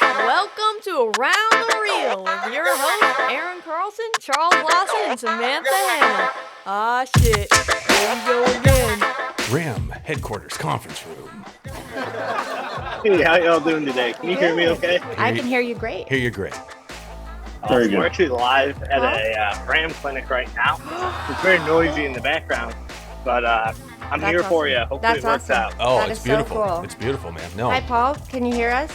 Welcome to Around the Reel with your hosts, Aaron Carlson, Charles Lawson, and Samantha Hannah. Ah, shit. Here we go again. RAM Headquarters Conference Room. Hey, how y'all doing today? Can you hear me okay? I can hear you great. Hear you great. Very good. We're actually live at a RAM clinic right now. It's very noisy in the background, but I'm here for you. Hopefully it works out. Oh, That it's is so beautiful. cool. It's beautiful, man. No. Hi, Paul. Can you hear us?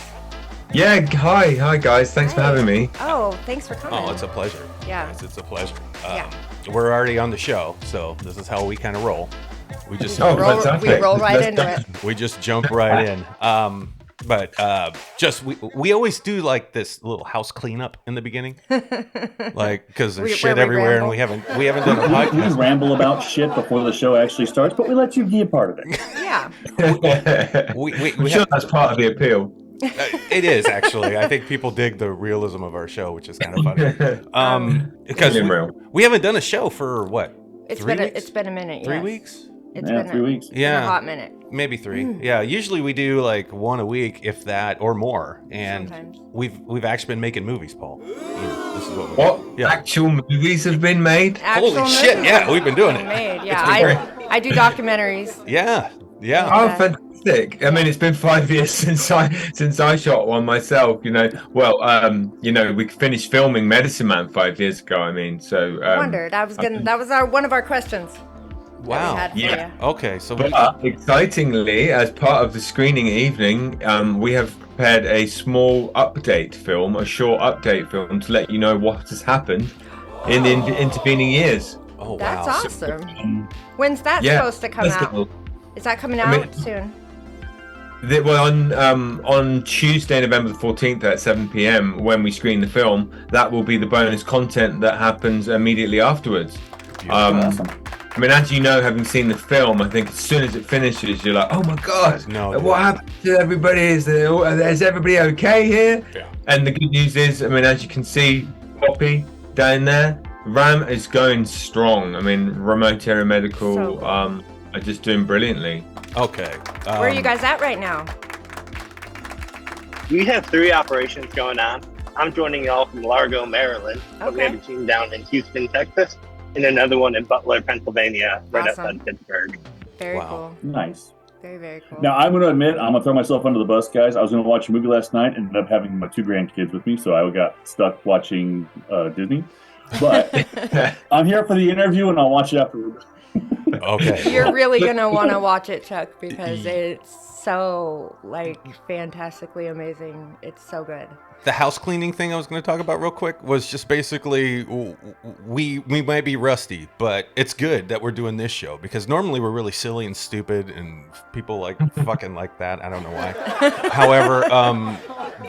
Yeah, hi guys. Thanks for Hi. having me. Oh, thanks for coming. Oh, it's a pleasure. Yeah. Guys, it's a pleasure. Yeah. We're already on the show, so this is how we kind of roll. We just Oh, roll, fantastic. we roll right Let's into go. it. we just jump right in. Just we always do like this little house cleanup in the beginning, like because there's shit we everywhere, and ramble. we haven't done a We podcast. ramble about shit before the show actually starts, but we let you be a part of it. Yeah. We I'm sure that's part of the appeal. It is actually. I think people dig the realism of our show, which is kind of funny. Because Being real. we haven't done a show for what? It's 3 been weeks? it's been a minute. 3 yes. weeks? It's Yeah, been 3 weeks. Been Yeah. a hot minute. Maybe 3. Yeah, usually we do like one a week, if that, or more. And Sometimes. we've actually been making movies, Paul. You know, this is what we're What Yeah. actual movies have been made? Actual Holy shit! movies Yeah, we've been doing it. Made. Yeah, It's been I do documentaries. Yeah. Oh, fantastic! I mean, it's been 5 years since I shot one myself. We finished filming Medicine Man 5 years ago. I mean, so Wondered. That was one of our questions. Wow. That we had for you. Okay, so But excitingly, as part of the screening evening, we have prepared a small update film, a short update film, to let you know what has happened in the intervening years. oh That's wow. awesome. When's that Yeah, supposed to come that's out? cool. Is that coming I out mean- soon? On Tuesday, November the 14th at 7 p.m. when we screen the film, that will be the bonus content that happens immediately afterwards. Awesome. I mean, as you know, having seen the film, I think as soon as it finishes, you're like, "Oh my god, No, what happened to everybody? Is everybody okay here?" Yeah. And the good news is, I mean, as you can see, Poppy down there, RAM is going strong. I mean, remote area medical So cool. are just doing brilliantly. Okay. Where are you guys at right now? We have 3 operations going on. I'm joining y'all from Largo, Maryland. But we Okay. have a team down in Houston, Texas, and another one in Butler, Pennsylvania, right Awesome. outside Pittsburgh. Very Wow. cool. Nice. Very, very cool. Now, I'm going to admit, I'm going to throw myself under the bus, guys. I was going to watch a movie last night and ended up having my 2 grandkids with me, so I got stuck watching Disney. But I'm here for the interview, and I'll watch it afterward. Okay. You're really gonna want to watch it, Chuck, because it's so fantastically amazing. It's so good. The house cleaning thing I was going to talk about real quick was just basically we might be rusty, but it's good that we're doing this show because normally we're really silly and stupid and people like fucking like that. I don't know why. However,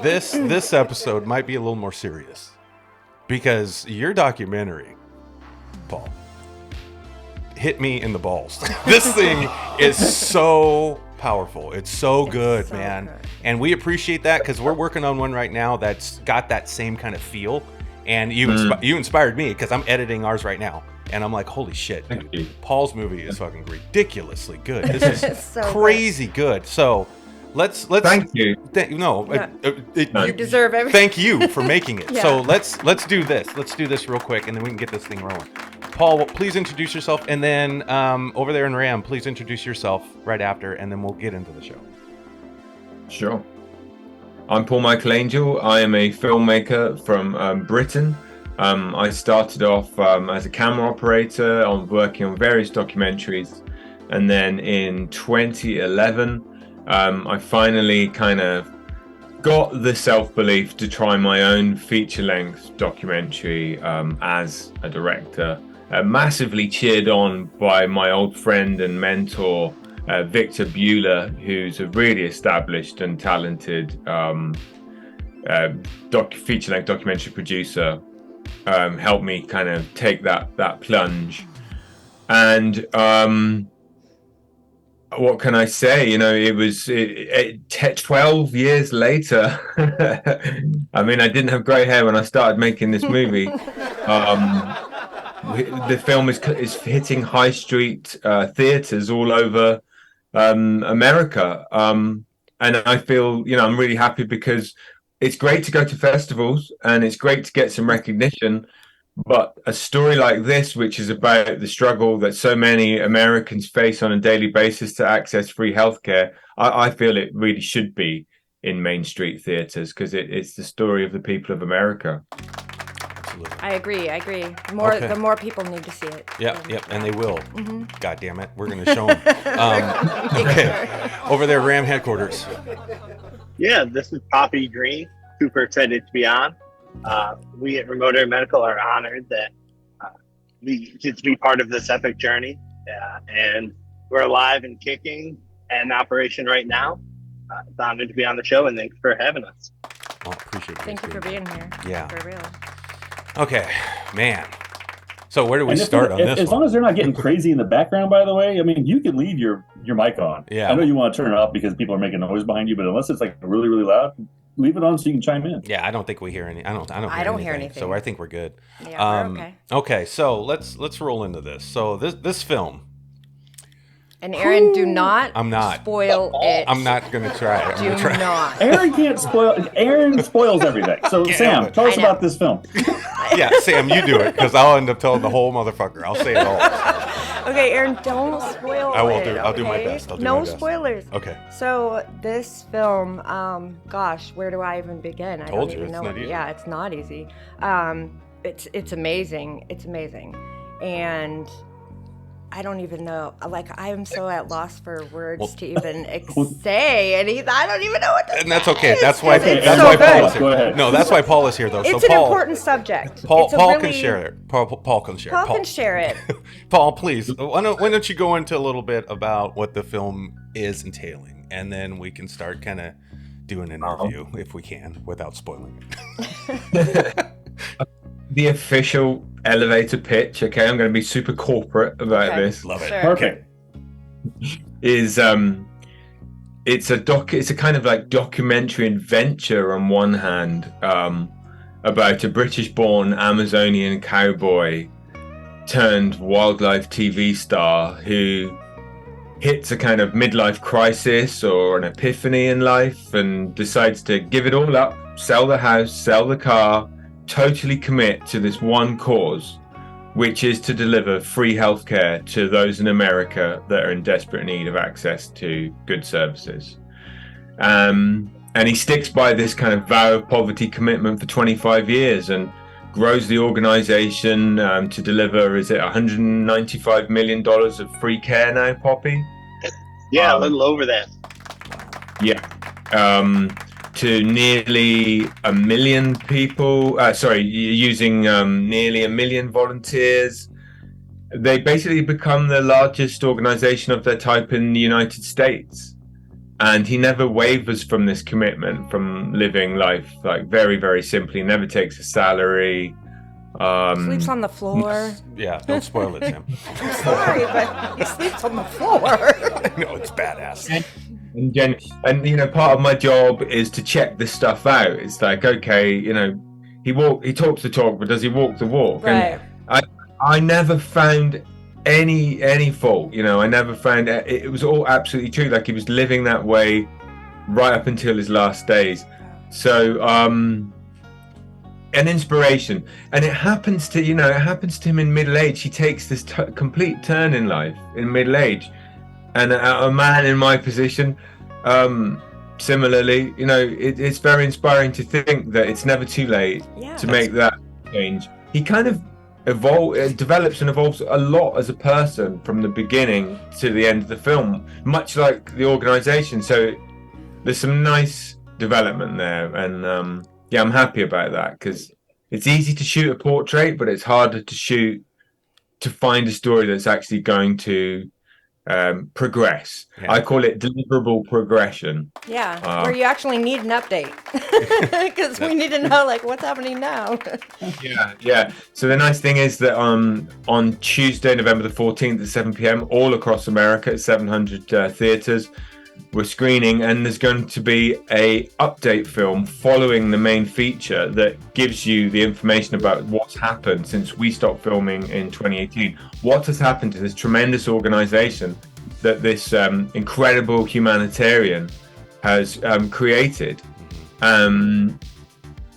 this episode might be a little more serious because your documentary, Paul, hit me in the balls. This thing is so powerful. It's so good, so man. good. And we appreciate that because we're working on one right now that's got that same kind of feel. And you inspired me because I'm editing ours right now. And I'm like, holy shit, dude. Thank you. Paul's movie is fucking ridiculously good. This is It's so crazy good. So let's Thank you. Yeah. No. You deserve everything. thank you for making it. Yeah. So let's do this. Let's do this real quick, and then we can get this thing rolling. Paul, please introduce yourself, and then over there in RAM, please introduce yourself right after, and then we'll get into the show. Sure. I'm Paul Michael Angell. I am a filmmaker from Britain. I started off as a camera operator on working on various documentaries, and then in 2011, I finally kind of got the self-belief to try my own feature-length documentary as a director. Massively cheered on by my old friend and mentor, Victor Bueller, who's a really established and talented feature-length documentary producer, helped me kind of take that plunge. And what can I say? You know, it was 12 years later. I mean, I didn't have grey hair when I started making this movie. the film is hitting high street theaters all over America. And I feel, I'm really happy because it's great to go to festivals and it's great to get some recognition. But a story like this, which is about the struggle that so many Americans face on a daily basis to access free healthcare, I feel it really should be in Main Street theaters because it's the story of the people of America. Absolutely. I agree. The more people need to see it. Yep, and they will. Mm-hmm. God damn it, we're going to show them. Okay, over there, Ram headquarters. Yeah, this is Poppy Green. Super excited to be on. We at Remote Air Medical are honored that we get to be part of this epic journey. And we're alive and kicking and in operation right now. It's honored to be on the show, and thanks for having us. Well, appreciate it. Thank you for being here. Yeah. For real. Okay, man. So where do we start on this as long as they're not getting crazy in the background, by the way, I mean, you can leave your mic on. Yeah. I know you want to turn it off because people are making noise behind you, but unless it's like really, really loud, leave it on so you can chime in. Yeah, I don't think we hear any. I don't hear anything. So I think we're good. Yeah, we're okay. Okay, so let's roll into this. So this film. And Aaron, do not. I'm not. Spoil it. I'm not gonna try. I'm gonna try. Not. Aaron can't spoil. Aaron spoils everything. So Sam, tell us about this film. Yeah, Sam, you do it because I'll end up telling the whole motherfucker. I'll say it all. Okay, Aaron, don't spoil it. I will do. I'll do my best. No spoilers. Okay. So this film, gosh, where do I even begin? I Told don't you, even it's know. not easy. Yeah, it's not easy. It's amazing. It's amazing, and I don't even know. Like, I am so at loss for words to even say anything. I don't even know what to say. And that's okay. That's why. It's That's so why good. Paul is Go here. ahead. No, that's why Paul is here, though. It's so an Paul, important subject. Paul really, can share it. Paul can share it. Paul can share it. Paul, please. Why don't you go into a little bit about what the film is entailing, and then we can start kind of doing an interview if we can without spoiling it. The official elevator pitch, okay, I'm going to be super corporate about this. Love it. Sure. Perfect. Is it's a kind of like documentary adventure on one hand, about a British-born Amazonian cowboy turned wildlife TV star who hits a kind of midlife crisis or an epiphany in life and decides to give it all up, sell the house, sell the car, totally commit to this one cause, which is to deliver free healthcare to those in America that are in desperate need of access to good services. And he sticks by this kind of vow of poverty commitment for 25 years and grows the organization to deliver, is it $195 million of free care now, Poppy? Yeah, a little over that. Yeah. To nearly 1 million people, using nearly 1 million volunteers. They basically become the largest organization of their type in the United States. And he never wavers from this commitment, from living life like very, very simply, never takes a salary. Sleeps on the floor. Yeah, don't spoil it, Sam. I'm sorry, but he sleeps on the floor. No, it's badass. And part of my job is to check this stuff out. It's like, okay, he talks the talk, but does he walk the walk? Right. And I never found any fault. I never found it was all absolutely true. Like, he was living that way right up until his last days. So an inspiration, and it happens to him in middle age. He takes this complete turn in life in middle age. And a man in my position, similarly, it's very inspiring to think that it's never too late to make that change. He kind of develops and evolves a lot as a person from the beginning to the end of the film, much like the organization. So there's some nice development there, and I'm happy about that, because it's easy to shoot a portrait, but it's harder to find a story that's actually going to progress. I call it deliverable progression. Where you actually need an update, because we need to know what's happening now. Yeah. So the nice thing is that on Tuesday, November the 14th at 7 p.m. all across America at 700 theaters, we're screening, and there's going to be a update film following the main feature that gives you the information about what's happened since we stopped filming in 2018. What has happened to this tremendous organization that this incredible humanitarian has created.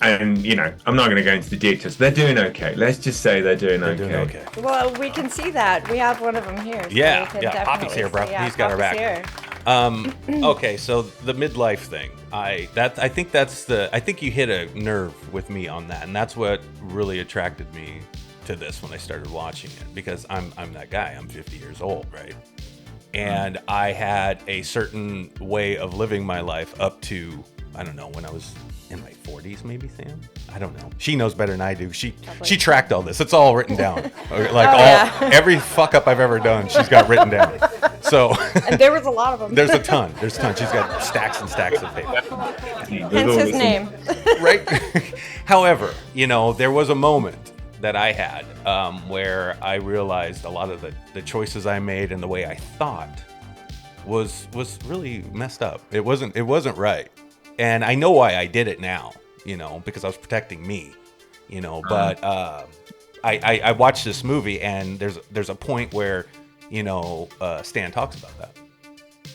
And, you know, I'm not going to go into the details. They're doing okay. Let's just say they're doing okay. Well, we can see that. We have one of them here. So Yeah. Poppy's here, bro. He's got our back. Here. Okay, so the midlife thing. I think you hit a nerve with me on that, and that's what really attracted me to this when I started watching it, because I'm that guy. I'm 50 years old, right? And I had a certain way of living my life up to, I don't know, when I was in my 40s, maybe, Sam? I don't know. She knows better than I do. She tracked all this. It's all written down. Every fuck up I've ever done, she's got written down. So and there was a lot of them. There's a ton. She's got stacks and stacks of paper. Hence his name. Right? However, you know, there was a moment that I had where I realized a lot of the choices I made and the way I thought was really messed up. It wasn't right. And I know why I did it now, you know, because I was protecting me, you know. But I watched this movie, and there's a point where, you know, Stan talks about that,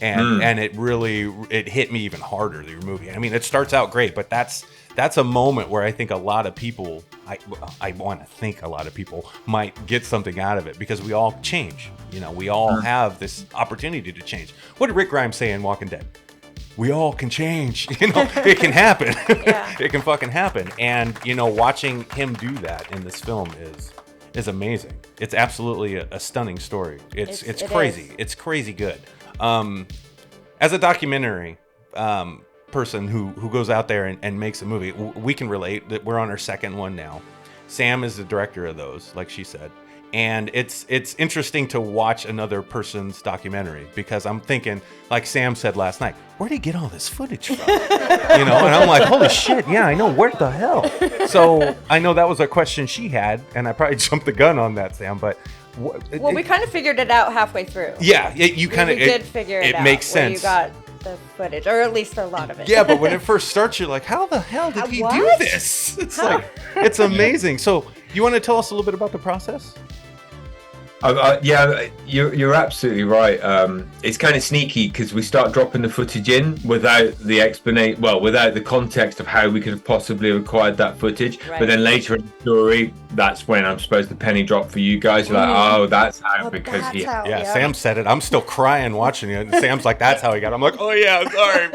and it hit me even harder, the movie. I mean, it starts out great, but that's a moment where I think a lot of people, I want to think a lot of people might get something out of it, because we all change, you know. We all have this opportunity to change. What did Rick Grimes say in Walking Dead? We all can change, you know. It can happen. It can fucking happen. And, you know, watching him do that in this film is amazing. It's absolutely a stunning story. It's crazy. It's crazy good. As a documentary person who goes out there and makes a movie, we can relate that we're on our second one now. Sam is the director of those, like she said. And it's interesting to watch another person's documentary, because I'm thinking, like Sam said last night, where'd he get all this footage from? You know, and I'm like, holy shit, yeah, I know, where the hell? So I know that was a question she had, and I probably jumped the gun on that, Sam, but... we kind of figured it out halfway through. Yeah, you kind of... We did figure it out. It makes sense. You got the footage, or at least a lot of it. Yeah, but when it first starts, you're like, how the hell did he do this? It's like, it's amazing. So you want to tell us a little bit about the process? Yeah, you're absolutely right. It's kind of sneaky, because we start dropping the footage in without the explanation, without the context of how we could have possibly acquired that footage. Right. But then later in the story, that's when I'm supposed to penny drop for you guys. You're like, oh, that's how, because he... Yeah, Sam said it. I'm still crying watching it. And Sam's like, that's how he got it. I'm like, oh yeah, sorry.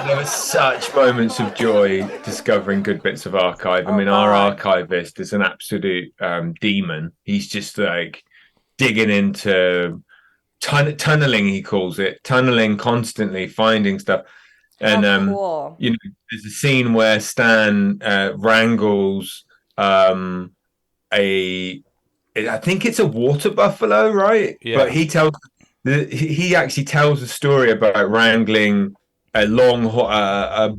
There were such moments of joy discovering good bits of archive. I mean, our archivist is an absolute demon. He's just like digging into tunneling, he calls it, tunneling constantly, finding stuff. And cool. You know, there's a scene where Stan wrangles I think it's a water buffalo, right? Yeah. But he actually tells a story about wrangling a longhorn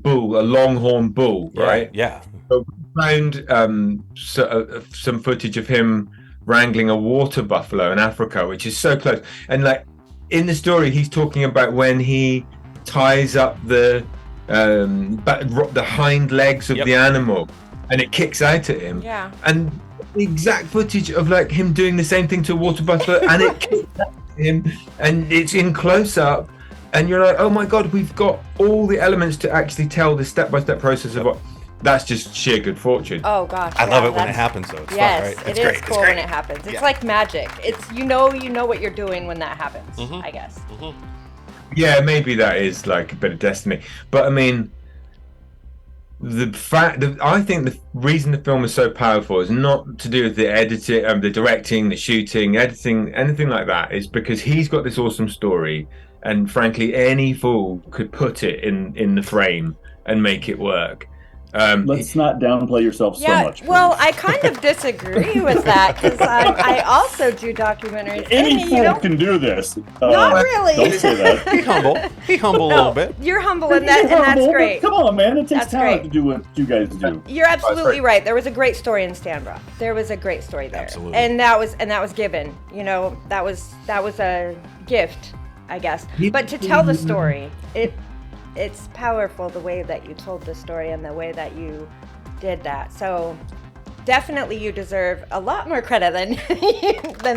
bull, right? Yeah. So we found some footage of him wrangling a water buffalo in Africa, which is so close. And like in the story, he's talking about when he ties up the hind legs of the animal, and it kicks out at him. Yeah. And the exact footage of like him doing the same thing to a water buffalo, and it kicks out at him, and it's in close up. And you're like, oh my God, we've got all the elements to actually tell the step-by-step process of what. That's just sheer good fortune. Oh gosh, I love it when it happens, though. It's yes, fun, right? It is cool when it happens. It's like magic. It's you know what you're doing when that happens. I guess. Yeah, maybe that is like a bit of destiny. But I mean, I think the reason the film is so powerful is not to do with the editing, the directing, the shooting, editing, anything like that. It's because he's got this awesome story, and frankly, any fool could put it in the frame and make it work. Let's not downplay yourself so much. Please. Well, I kind of disagree with that, because I also do documentaries. Any fool can do this. Not really. Don't say that. Be humble. Be humble a little bit. You're humble in that, and that's great. Come on, man. It takes talent to do what you guys do. You're absolutely right. There was a great story in Stanbrook. There was a great story there. Absolutely. And that was given. You know, that was a gift. I guess. But to tell the story, it's powerful the way that you told the story and the way that you did that. So definitely you deserve a lot more credit than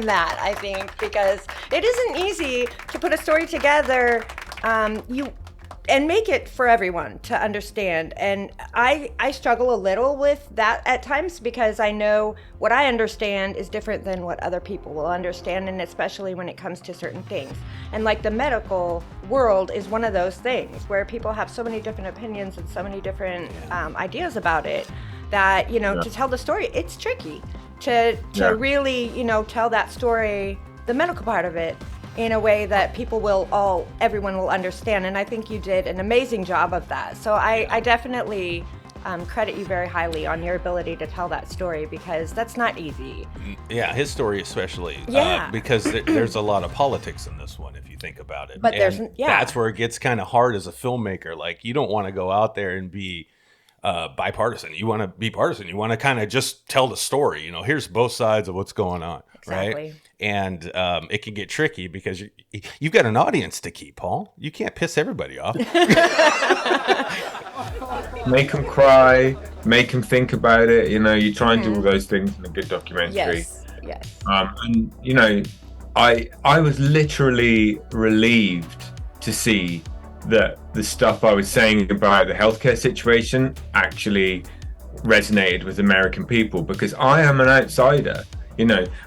that, I think, because it isn't easy to put a story together and make it for everyone to understand. And I struggle a little with that at times, because I know what I understand is different than what other people will understand, and especially when it comes to certain things. And like the medical world is one of those things where people have so many different opinions and so many different ideas about it, that, to tell the story, it's tricky to really, tell that story, the medical part of it, in a way that everyone will understand. And I think you did an amazing job of that. So I definitely credit you very highly on your ability to tell that story, because that's not easy. Yeah, his story especially, because there's a lot of politics in this one, if you think about it. But that's where it gets kind of hard as a filmmaker. Like, you don't want to go out there and be bipartisan. You want to be partisan. You want to kind of just tell the story. Here's both sides of what's going on, exactly. right? And it can get tricky because you've got an audience to keep, Paul. You can't piss everybody off. Make them cry, make them think about it. You try and do all those things in a good documentary. Yes. And I was literally relieved to see that the stuff I was saying about the healthcare situation actually resonated with American people, because I am an outsider.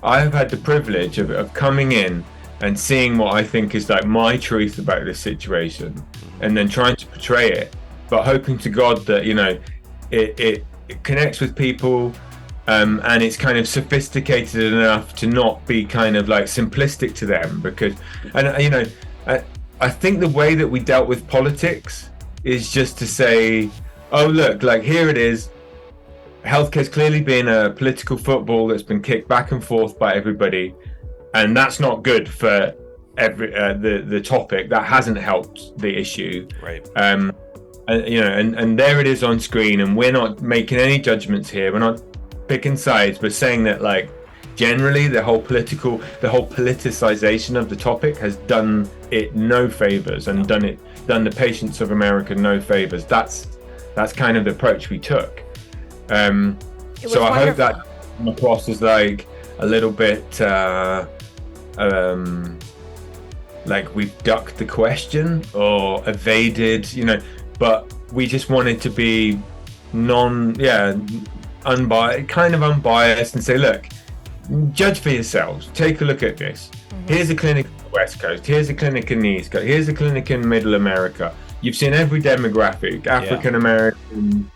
I have had the privilege of coming in and seeing what I think is like my truth about this situation, and then trying to portray it, but hoping to God that it connects with people, and it's kind of sophisticated enough to not be kind of like simplistic to them. Because, and I think the way that we dealt with politics is just to say, oh look, like here it is. Healthcare's clearly been a political football that's been kicked back and forth by everybody, and that's not good for the topic. That hasn't helped the issue, right? And there it is on screen, and we're not making any judgments here. We're not picking sides, but saying that, like, generally the whole politicization of the topic has done it no favors, and done the patients of America no favors. That's kind of the approach we took. So I hope that came across as like a little bit like we've ducked the question or evaded, but we just wanted to be unbiased and say, look, judge for yourselves. Take a look at this. Here's a clinic on the West Coast. Here's a clinic in the East Coast. Here's a clinic in Middle America. You've seen every demographic: African American,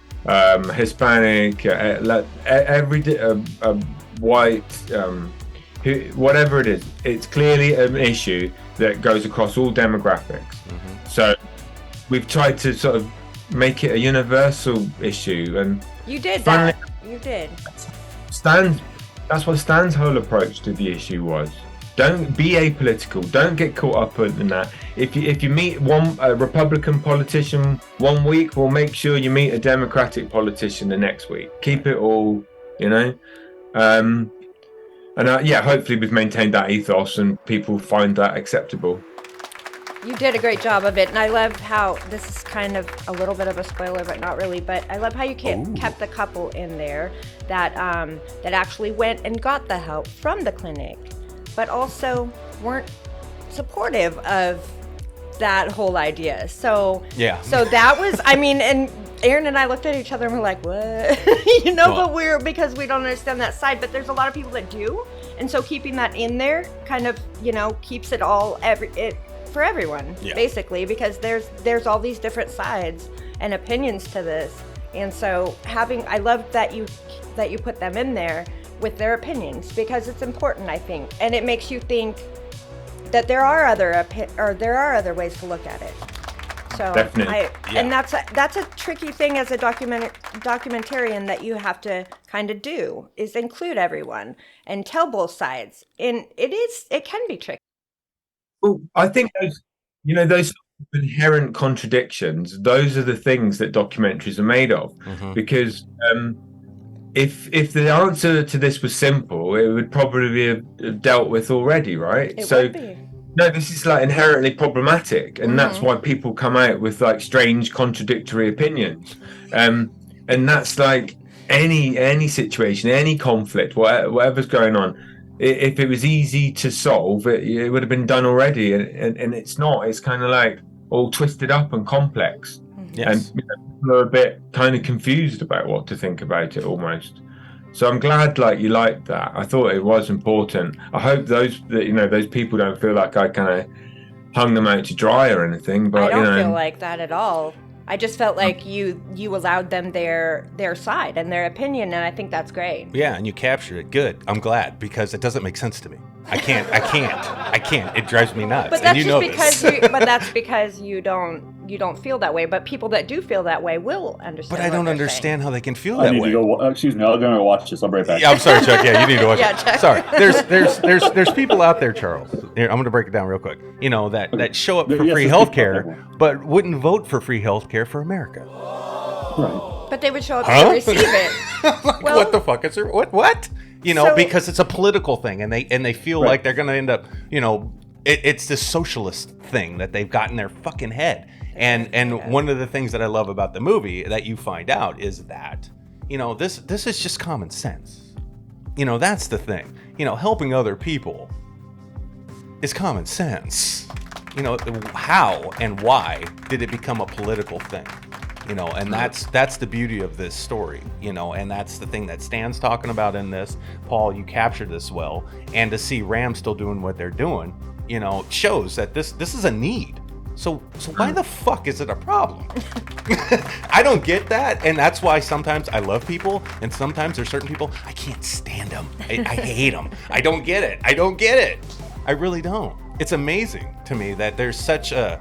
Hispanic, every white, whatever it is. It's clearly an issue that goes across all demographics. So we've tried to sort of make it a universal issue, and you did that. You did. That's what Stan's whole approach to the issue was. Don't be apolitical. Don't get caught up in that. If you meet a Republican politician one week, we'll make sure you meet a Democratic politician the next week. Keep it all, hopefully we've maintained that ethos and people find that acceptable. You did a great job of it, and I love how, this is kind of a little bit of a spoiler, but not really, but I love how you kept the couple in there that actually went and got the help from the clinic, but also weren't supportive of that whole idea. So that was, and Aaron and I looked at each other and we're like, what? But because we don't understand that side, but there's a lot of people that do. And so keeping that in there kind of, keeps it all, for everyone, basically, because there's all these different sides and opinions to this. And so I love that you put them in there with their opinions, because it's important, I think. And it makes you think that there are other ways to look at it. So definitely. And that's a tricky thing as a documentarian that you have to kind of do, is include everyone and tell both sides. And it can be tricky. Well, I think those inherent contradictions, those are the things that documentaries are made of. Because if the answer to this was simple, it would probably be dealt with already, right? It would be. no, this is like inherently problematic, and that's Mm-hmm. why people come out with like strange, contradictory opinions. And that's like any situation, any conflict, whatever's going on. If it was easy to solve, it would have been done already, and it's not. It's kind of like all twisted up and complex, and Yes. people are a bit kind of confused about what to think about it almost. So I'm glad like you liked that. I thought it was important. I hope those people don't feel like I kind of hung them out to dry or anything. I But don't feel like that at all. I just felt like you allowed them their side and their opinion, and I think that's great. Yeah, and you captured it. Good. I'm glad, because it doesn't make sense to me. I can't. It drives me nuts. But and that's you know just this. but that's because you don't feel that way. But people that do feel that way will understand. But I what don't they're understand saying. how they can feel I that need way. to go. Excuse me, I'm going to watch this. I'll be right back. Yeah, I'm sorry, Chuck. Yeah, you need to watch Yeah, it. Chuck. Sorry. There's people out there, Charles. Here, I'm going to break it down real quick. You know, that show up for Yes, free there's health people out care, there. but wouldn't vote for free health care for America. Right. But they would show up Huh? to receive it. Like, Well- what the fuck is there? What? You know, So- because it's a political thing, and they feel Right. like they're going to end up, you know, it's this socialist thing that they've got in their fucking head. And one of the things that I love about the movie that you find out is that, you know, this is just common sense. You know, that's the thing. You know, helping other people is common sense. You know, how and why did it become a political thing? You know, and that's the beauty of this story, you know, and that's the thing that Stan's talking about in this. Paul, you captured this well, and to see Ram still doing what they're doing, you know, shows that this is a need. So why the fuck is it a problem? I don't get that, and that's why sometimes I love people, and sometimes there's certain people I can't stand them. I hate them. I don't get it. I really don't. It's amazing to me that there's such a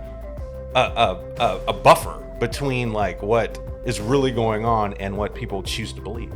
buffer between like what is really going on and what people choose to believe.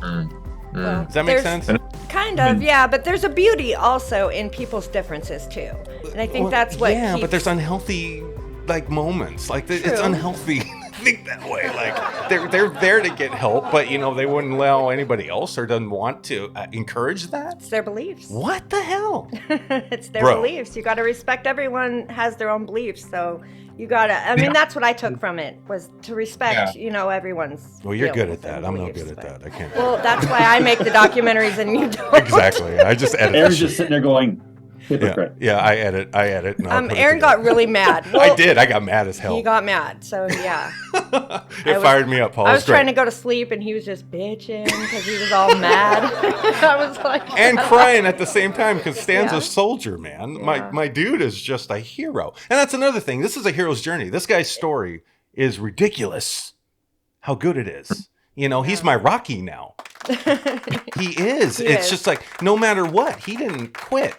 Well, Does that make there's- sense? Kind of, yeah. But there's a beauty also in people's differences too, and I think Well, that's what. Yeah, keeps... but there's unhealthy like moments. Like it's True. unhealthy to think that way. Like they're there to get help, but you know they wouldn't allow anybody else or doesn't want to encourage that. It's their beliefs. What the hell? It's their Bro. beliefs. You got to respect. Everyone has their own beliefs, so you gotta. I mean, that's what I took from it was to respect. Yeah. You know, everyone's. Well, you're good at feelings and that. I'm no beliefs, good at but- that. I can't. Well, that's why I make the documentaries and you don't. Exactly. I just edit. Aaron's the just shit. sitting there going, hypocrite. Yeah, I edit. And I'll put it Aaron together. got really mad. I did. I got mad as hell. He got mad. So yeah. It fired me up, Paul. I It was great. trying to go to sleep and he was just bitching because he was all mad. I was like, And crying at the same time because Stan's Yeah. a soldier, man. Yeah. My dude is just a hero. And that's another thing. This is a hero's journey. This guy's story is ridiculous. How good it is. You know, he's my Rocky now. He is. He It's is. just like no matter what, he didn't quit.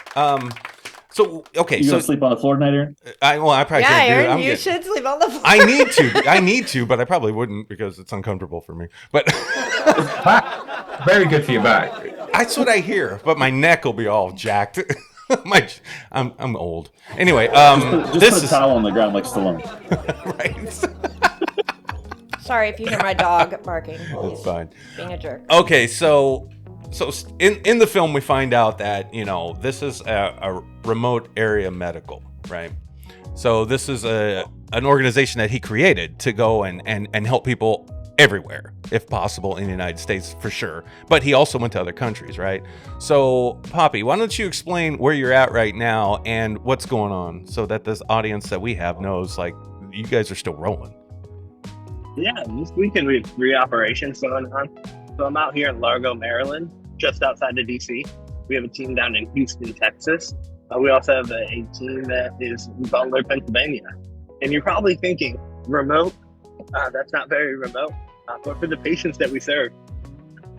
So okay, You so gonna sleep on the floor tonight, Aaron? I probably yeah, can't do it. Aaron, I'm you good. should sleep on the floor. I need to, but I probably wouldn't because it's uncomfortable for me. But Very good for your back. that's what I hear. But my neck will be all jacked. I'm old. Anyway, Just this put a is towel on the ground like Stallone. right. Sorry if you hear my dog barking. That's He's fine. being a jerk. Okay, so in the film we find out that you know this is a remote area medical, right? So this is an organization that he created to go and help people everywhere, if possible, in the United States for sure. But he also went to other countries, right? So Poppy, why don't you explain where you're at right now and what's going on, so that this audience that we have knows like you guys are still rolling. Yeah, this weekend we have 3 operations going on. So I'm out here in Largo, Maryland, just outside of DC. We have a team down in Houston, Texas. We also have a team that is in Butler, Pennsylvania. And you're probably thinking, remote? That's not very remote. But for the patients that we serve,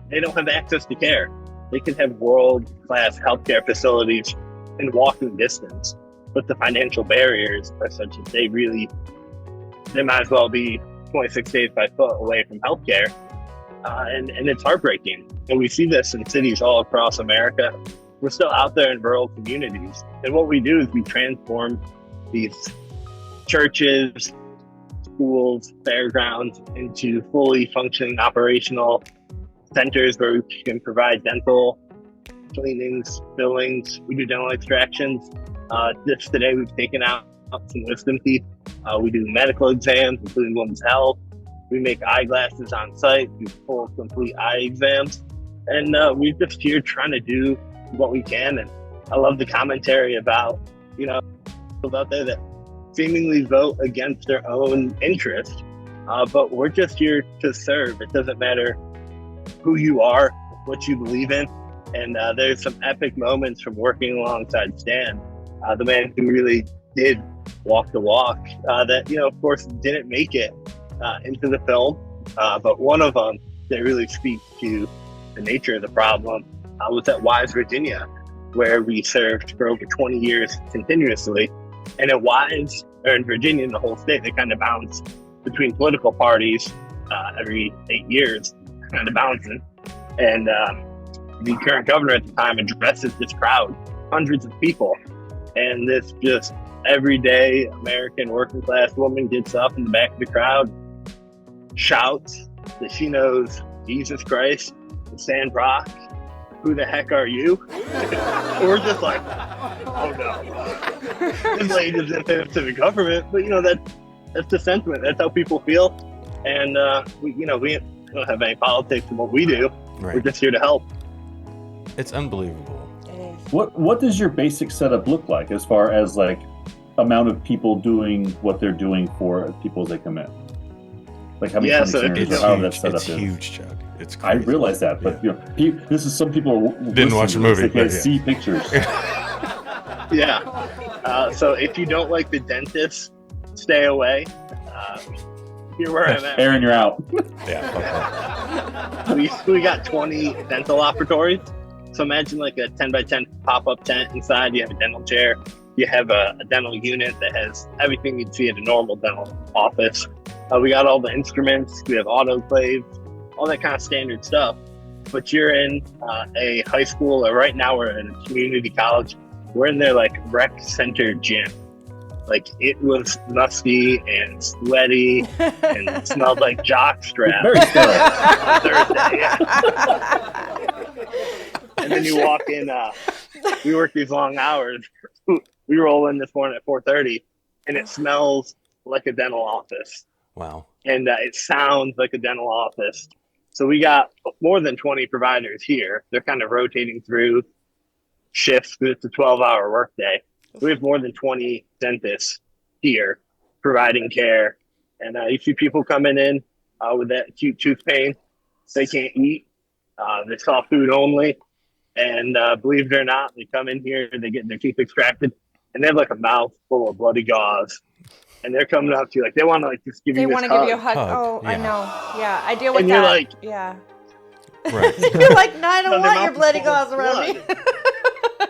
they don't have access to care. They can have world-class healthcare facilities in walking distance. But the financial barriers are such that they might as well be 26 days by foot away from healthcare. And it's heartbreaking. And we see this in cities all across America. We're still out there in rural communities. And what we do is we transform these churches, schools, fairgrounds into fully functioning operational centers where we can provide dental cleanings, fillings, we do dental extractions. Just today, we've taken out some wisdom teeth. We do medical exams, including women's health. We make eyeglasses on site, do full, complete eye exams. And we're just here trying to do what we can. And I love the commentary about, people out there that seemingly vote against their own interest. But we're just here to serve. It doesn't matter who you are, what you believe in. And there's some epic moments from working alongside Stan, the man who really did walk the walk, that, of course, didn't make it into the film. But one of them that really speaks to the nature of the problem was at Wise, Virginia, where we served for over 20 years continuously. And at Wise, or in Virginia, in the whole state, they kind of bounce between political parties every 8 years, kind of bouncing. And the current governor at the time addresses this crowd, hundreds of people. And this just everyday American working class woman gets up in the back of the crowd, shouts that she knows Jesus Christ and Stan Brock. Who the heck are you? We're just like, oh no. This lady is offensive to the government, but that's the sentiment. That's how people feel. And we don't have any politics in what we do. Right. We're just here to help. It's unbelievable. What does your basic setup look like as far as like amount of people doing what they're doing for people as they come in? Like how many clinic centers or how that setup is? It's huge, Chuck. It's I crazy. realize that, but this is some people didn't watch the movie. They can't see pictures. Yeah. So if you don't like the dentist, stay away. Here where I'm at. Aaron, you're out. Yeah. We got 20 dental operatories. So imagine like a 10 by 10 pop-up tent inside. You have a dental chair. You have a dental unit that has everything you'd see at a normal dental office. We got all the instruments. We have autoclaves, all that kind of standard stuff. But you're in a high school, or right now we're in a community college. We're in their like rec center gym. Like it was musty and sweaty and smelled like jock strap. Very sterile. Thursday, yeah. And then you walk in, we work these long hours. We roll in this morning at 4:30 and it smells like a dental office. Wow. And it sounds like a dental office. So we got more than 20 providers here. They're kind of rotating through shifts because it's a 12-hour workday. We have more than 20 dentists here providing care. And you see people coming in with that acute tooth pain. They can't eat. They saw food only. And believe it or not, they come in here, they get their teeth extracted, and they have like a mouth full of bloody gauze. And they're coming up to you like, they want to like just give you this hug. They want to give you a hug. Oh, Yeah. I know. Yeah, I deal with And that. you're like, yeah. Right. You're like, no, I don't their want mouth your is bloody full of gauze around me. blood.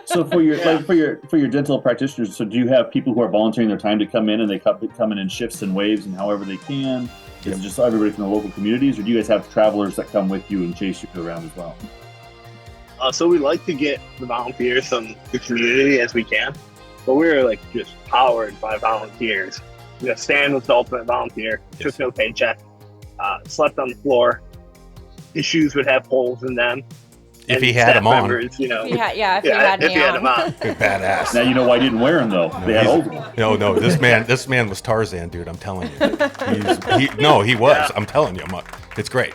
So for your dental practitioners, so do you have people who are volunteering their time to come in and they come in shifts and waves and however they can? Is it just everybody from the local communities, or do you guys have travelers that come with you and chase you around as well? So we like to get the volunteers from the community as we can, but we're like just powered by volunteers. Stan was the ultimate volunteer, took no paycheck, slept on the floor. His shoes would have holes in them. If he had them on. Members, If you had me them on. Badass. Now you know why I didn't wear them though. They had holes in them. No, this man was Tarzan, dude. I'm telling you. He was. Yeah. I'm telling you. It's great.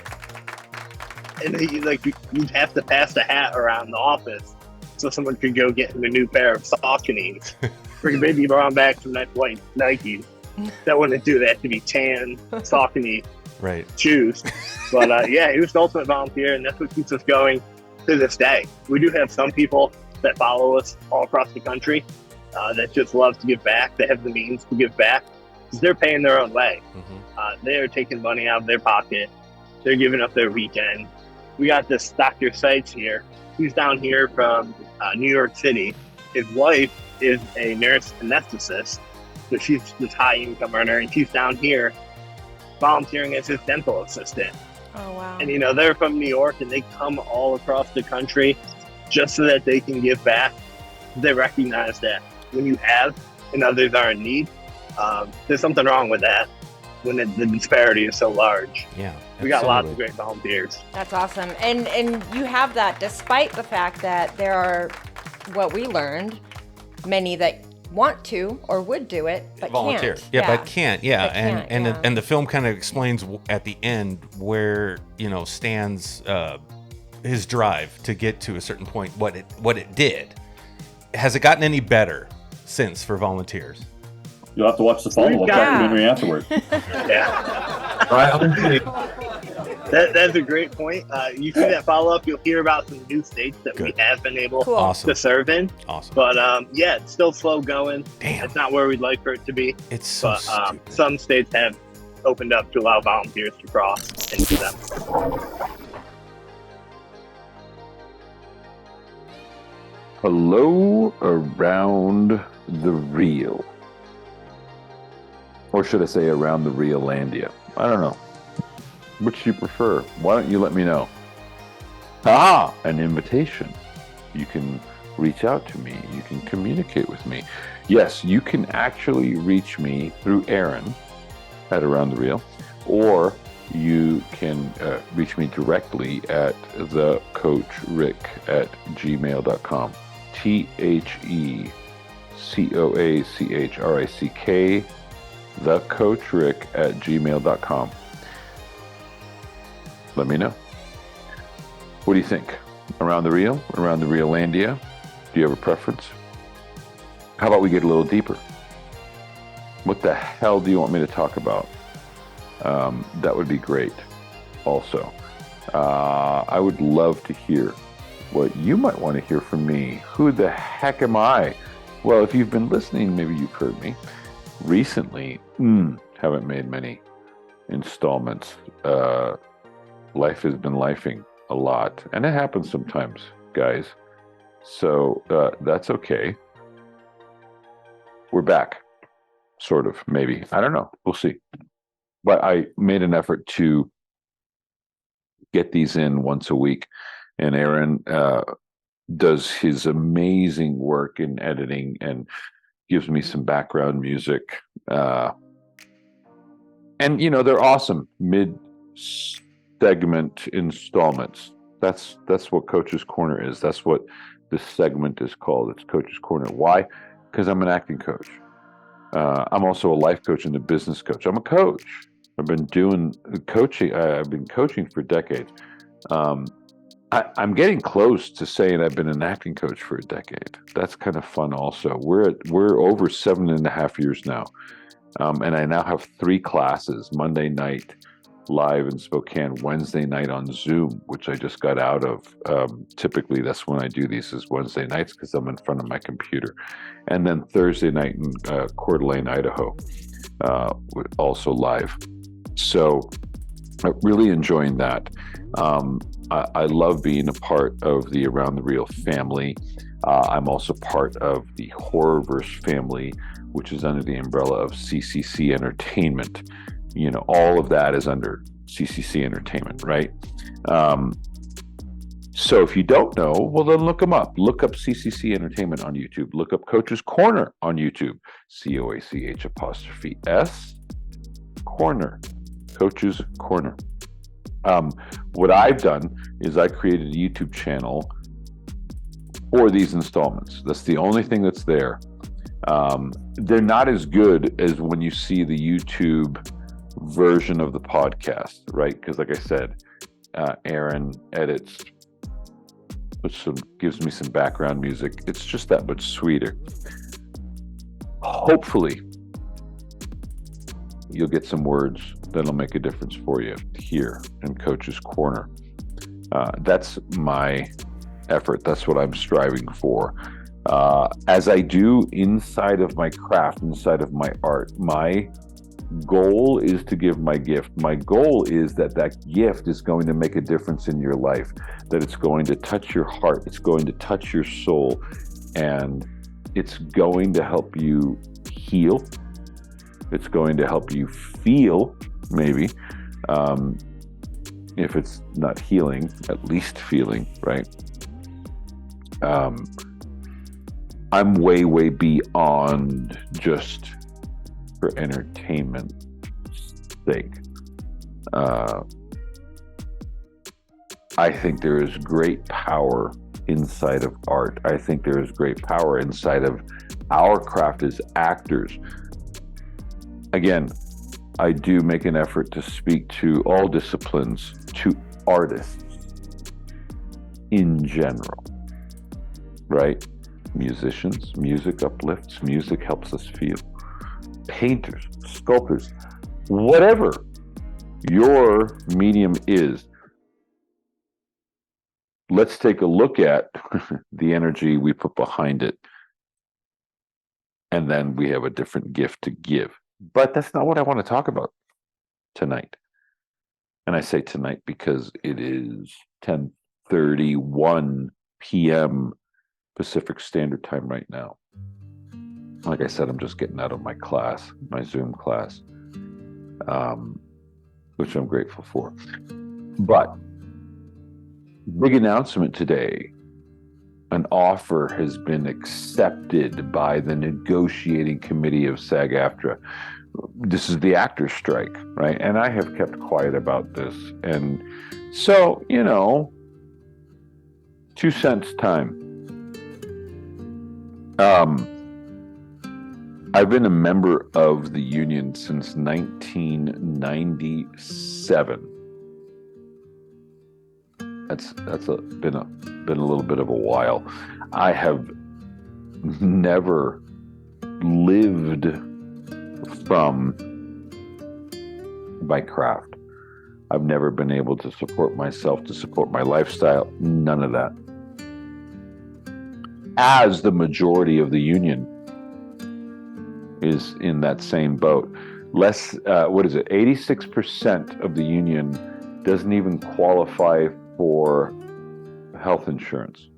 And you'd have to pass the hat around the office so someone could go get him a new pair of Sauconys. Bring a baby brown back from that white Nikes. That wouldn't do that to be tan Saucony Right. shoes. But he was the ultimate volunteer, and that's what keeps us going to this day. We do have some people that follow us all across the country that just love to give back. They have the means to give back because they're paying their own way. Mm-hmm. They are taking money out of their pocket. They're giving up their weekend. We got this Dr. Seitz here. He's down here from New York City. His wife is a nurse anesthetist, so she's this high income earner, and she's down here volunteering as his dental assistant. Oh, wow. And they're from New York, and they come all across the country just so that they can give back. They recognize that when you have and others are in need, there's something wrong with that when the disparity is so large. Yeah. We got lots of absolutely. great volunteers. That's awesome. And you have that despite the fact that there are, what we learned, many that want to or would do it, but volunteer. can't. Yeah, but can't. Yeah, But can't, and the film kind of explains at the end where Stan's his drive to get to a certain point, what it did. Has it gotten any better since for volunteers? You'll have to watch the follow-up documentary afterward. Yeah. Right. That's a great point. You see that follow-up, you'll hear about some new states that we have been able Awesome. to serve in. Awesome. But it's still slow going. Damn. It's not where we'd like for it to be. It's so But stupid. some states have opened up to allow volunteers to cross into them. Hello around the reel. Or should I say around the Reallandia? I don't know. Which do you prefer? Why don't you let me know? An invitation. You can reach out to me. You can communicate with me. Yes, you can actually reach me through Aaron at Around the Reel, or you can reach me directly at thecoachrick@gmail.com. TheCoachrick, thecoachrick@gmail.com. Let me know. What do you think? Around the Reel? Around the Reallandia? Do you have a preference? How about we get a little deeper? What the hell do you want me to talk about? That would be great. Also, I would love to hear what you might want to hear from me. Who the heck am I? Well, if you've been listening, maybe you've heard me. Recently, haven't made many installments. Life has been lifing a lot, and it happens sometimes, guys. So that's okay. We're back, sort of, maybe. I don't know. We'll see. But I made an effort to get these in once a week, and Aaron does his amazing work in editing and gives me some background music. And, they're awesome mid-segment installments. That's what Coach's Corner is. That's what this segment is called. It's Coach's Corner. Why? Because I'm an acting coach. I'm also a life coach and a business coach. I'm a coach. I've been doing coaching. I've been coaching for decades. I'm getting close to saying I've been an acting coach for a decade. That's kind of fun. Also, we're over 7.5 years now, and I now have 3 classes: Monday night live in Spokane, Wednesday night on Zoom, which I just got out of. Typically, that's when I do these, is Wednesday nights, because I'm in front of my computer, and then Thursday night in Coeur d'Alene, Idaho, also live. So, really enjoying that. I love being a part of the Around the Reel family. I'm also part of the Horrorverse family, which is under the umbrella of CCC Entertainment. All of that is under CCC Entertainment, right? So if you don't know, well, then look them up. Look up CCC Entertainment on YouTube. Look up Coach's Corner on YouTube. COACH''S Corner. Coach's Corner. What I've done is I created a YouTube channel for these installments. That's the only thing that's there. They're not as good as when you see the YouTube version of the podcast, right? Because like I said, Aaron edits, gives me some background music. It's just that much sweeter. Hopefully, you'll get some words that'll make a difference for you here in Coach's Corner. That's my effort. That's what I'm striving for. As I do inside of my craft, inside of my art, my goal is to give my gift. My goal is that gift is going to make a difference in your life, that it's going to touch your heart, it's going to touch your soul, and it's going to help you heal. It's going to help you feel, maybe. If it's not healing, at least feeling, right? I'm way beyond just for entertainment sake. I think there is great power inside of art. I think there is great power inside of our craft as actors. Again, I do make an effort to speak to all disciplines, to artists in general, right? Musicians, music uplifts, music helps us feel. Painters, sculptors, whatever your medium is, let's take a look at the energy we put behind it. And then we have a different gift to give. But that's not what I want to talk about tonight. And I say tonight because it is 10:31 p.m. Pacific Standard Time right now. Like I said, I'm just getting out of my class, my Zoom class, which I'm grateful for. But big announcement today. An offer has been accepted by the negotiating committee of SAG-AFTRA. This is the actors' strike, right? And I have kept quiet about this. And so, 2 cents time. I've been a member of the union since 1997. That's been a little bit of a while. I have never lived from my craft. I've never been able to support myself, to support my lifestyle, none of that. As the majority of the union is in that same boat. 86% of the union doesn't even qualify for health insurance.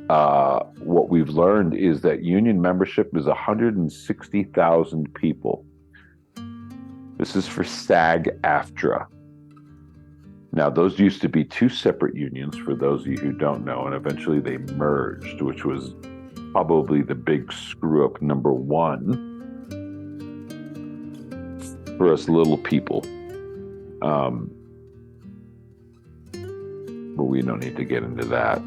What we've learned is that union membership is 160,000 people. This is for SAG-AFTRA. Now, those used to be 2 separate unions, for those of you who don't know, and eventually they merged, which was probably the big screw-up number 1 for us little people. But we don't need to get into that.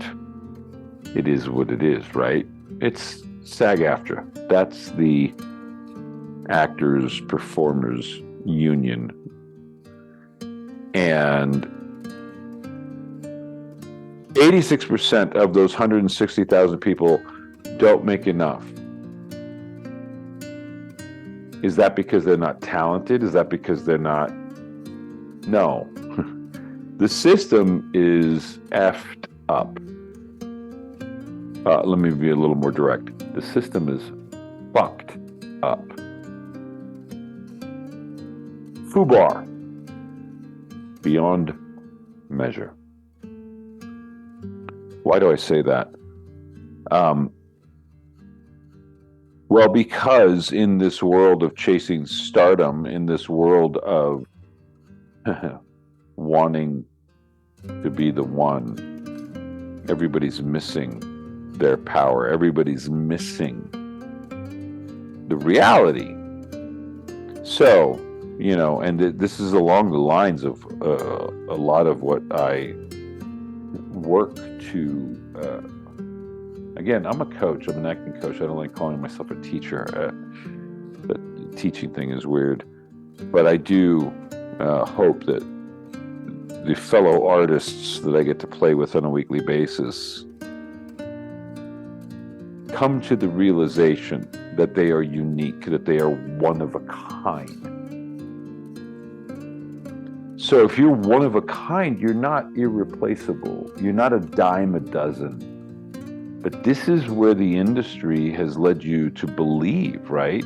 It is what it is, right? It's SAG-AFTRA. That's the actors, performers union. And 86% of those 160,000 people don't make enough. Is that because they're not talented? Is that because they're not? No. The system is effed up. Let me be a little more direct. The system is fucked up. FUBAR. Beyond measure. Why do I say that? Well, because in this world of chasing stardom, in this world of wanting to be the one, everybody's missing their power. Everybody's missing the reality. So, and this is along the lines of a lot of what I work to. Again, I'm a coach. I'm an acting coach. I don't like calling myself a teacher. The teaching thing is weird. But I do hope that the fellow artists that I get to play with on a weekly basis come to the realization that they are unique, that they are one of a kind. So if you're one of a kind, you're not irreplaceable. You're not a dime a dozen. But this is where the industry has led you to believe, right?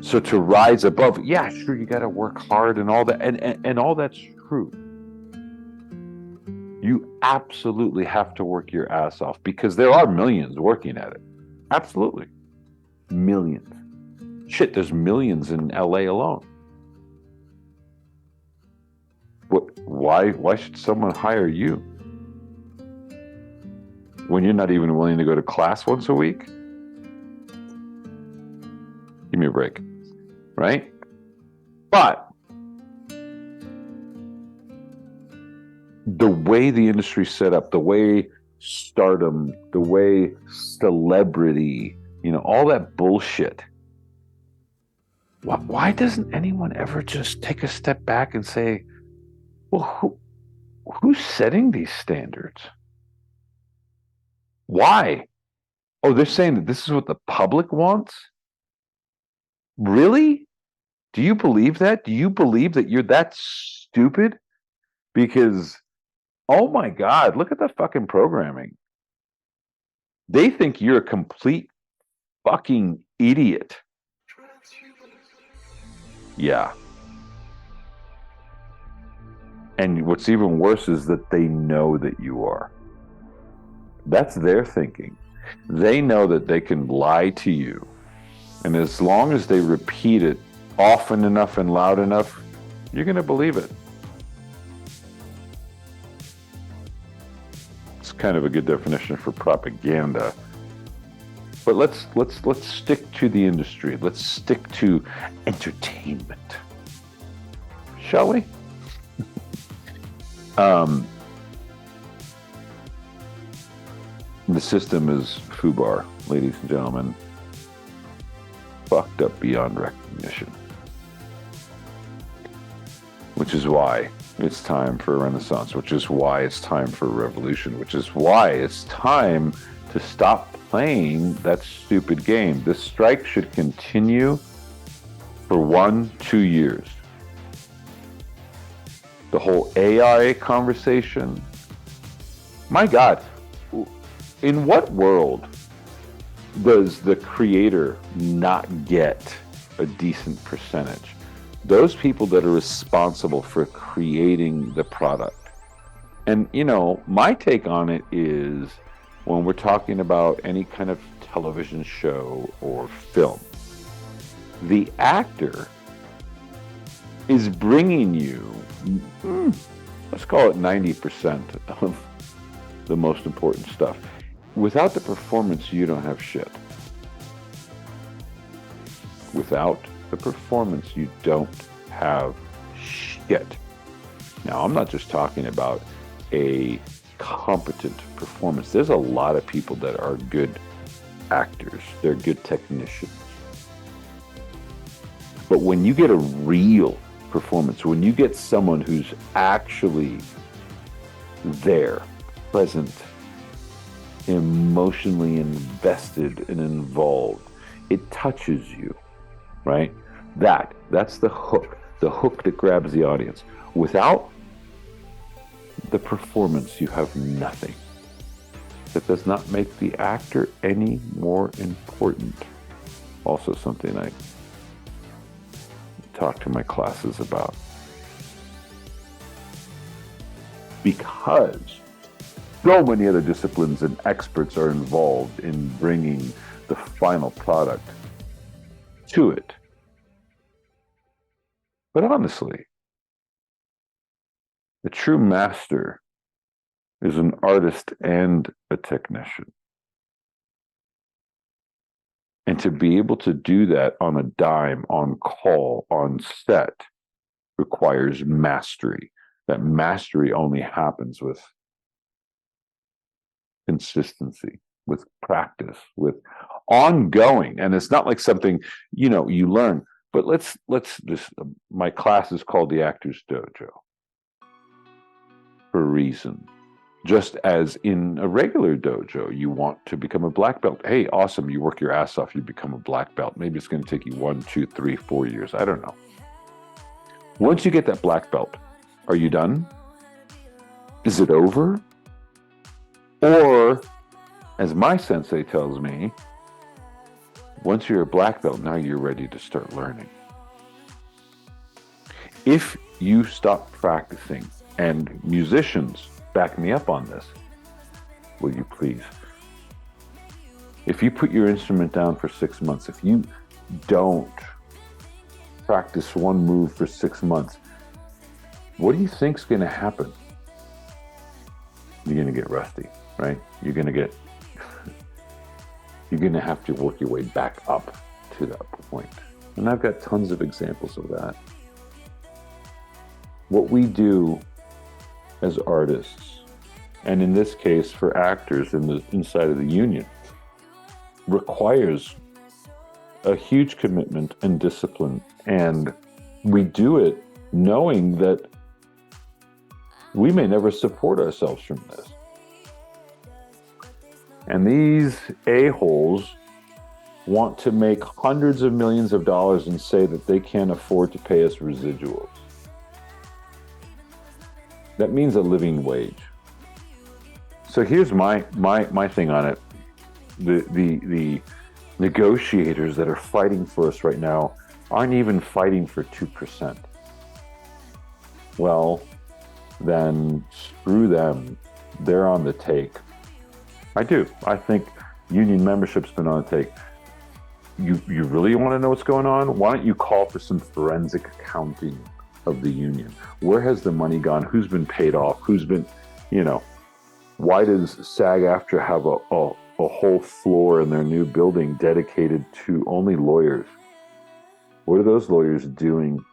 So to rise above, yeah, sure, you got to work hard and all that, and all that's true. You absolutely have to work your ass off because there are millions working at it. Absolutely. Millions. Shit, there's millions in LA alone. Why should someone hire you when you're not even willing to go to class once a week? Give me a break, right? But the way the industry's set up, the way stardom, the way celebrity, all that bullshit. Why doesn't anyone ever just take a step back and say, well, who's setting these standards? Why? Oh, they're saying that this is what the public wants? Really? Do you believe that? Do you believe that you're that stupid? Because, oh my God, look at the fucking programming. They think you're a complete fucking idiot. Yeah. And what's even worse is that they know that you are. That's their thinking. They know that they can lie to you. And as long as they repeat it often enough and loud enough, you're going to believe it. It's kind of a good definition for propaganda. But let's stick to the industry. Let's stick to entertainment. Shall we? The system is FUBAR, ladies and gentlemen. Fucked up beyond recognition. Which is why it's time for a renaissance, which is why it's time for a revolution, which is why it's time to stop playing that stupid game. This strike should continue for 1-2 years. The whole AI conversation. My God, in what world does the creator not get a decent percentage? Those people that are responsible for creating the product. And, my take on it is when we're talking about any kind of television show or film, the actor is bringing you, let's call it 90% of the most important stuff. Without the performance, you don't have shit. Without the performance, you don't have shit. Now, I'm not just talking about a competent performance. There's a lot of people that are good actors. They're good technicians. But when you get a real performance, when you get someone who's actually there, present, emotionally invested and involved, it touches you, right? That's the hook that grabs the audience. Without the performance, you have nothing. That does not make the actor any more important. Also something I talk to my classes about. Because so many other disciplines and experts are involved in bringing the final product to it. But honestly, the true master is an artist and a technician. And to be able to do that on a dime, on call, on set, requires mastery. That mastery only happens with consistency, with practice, with ongoing. And it's not like something, you learn. But let's just, my class is called the Actor's Dojo for a reason. Just as in a regular dojo, you want to become a black belt. Hey, awesome, you work your ass off, you become a black belt. Maybe it's going to take you 1, 2, 3, 4 years. I don't know. Once you get that black belt, are you done? Is it over? Or, as my sensei tells me, once you're a black belt, now you're ready to start learning. If you stop practicing, and musicians, back me up on this, will you please? If you put your instrument down for 6 months, if you don't practice one move for 6 months, what do you think's going to happen? You're going to get rusty, right? You're going to have to work your way back up to that point. And I've got tons of examples of that. What we do as artists and in this case for actors inside of the union, requires a huge commitment and discipline. And we do it knowing that we may never support ourselves from this. And these a-holes want to make hundreds of millions of dollars and say that they can't afford to pay us residuals. That means a living wage. So here's my thing on it. The negotiators that are fighting for us right now aren't even fighting for 2%. Well, then screw them. They're on the take. I do. I think union membership's been on the take. You really want to know what's going on? Why don't you call for some forensic accounting of the union? Where has the money gone? Who's been paid off? Who's been, why does SAG-AFTRA have a whole floor in their new building dedicated to only lawyers? What are those lawyers doing?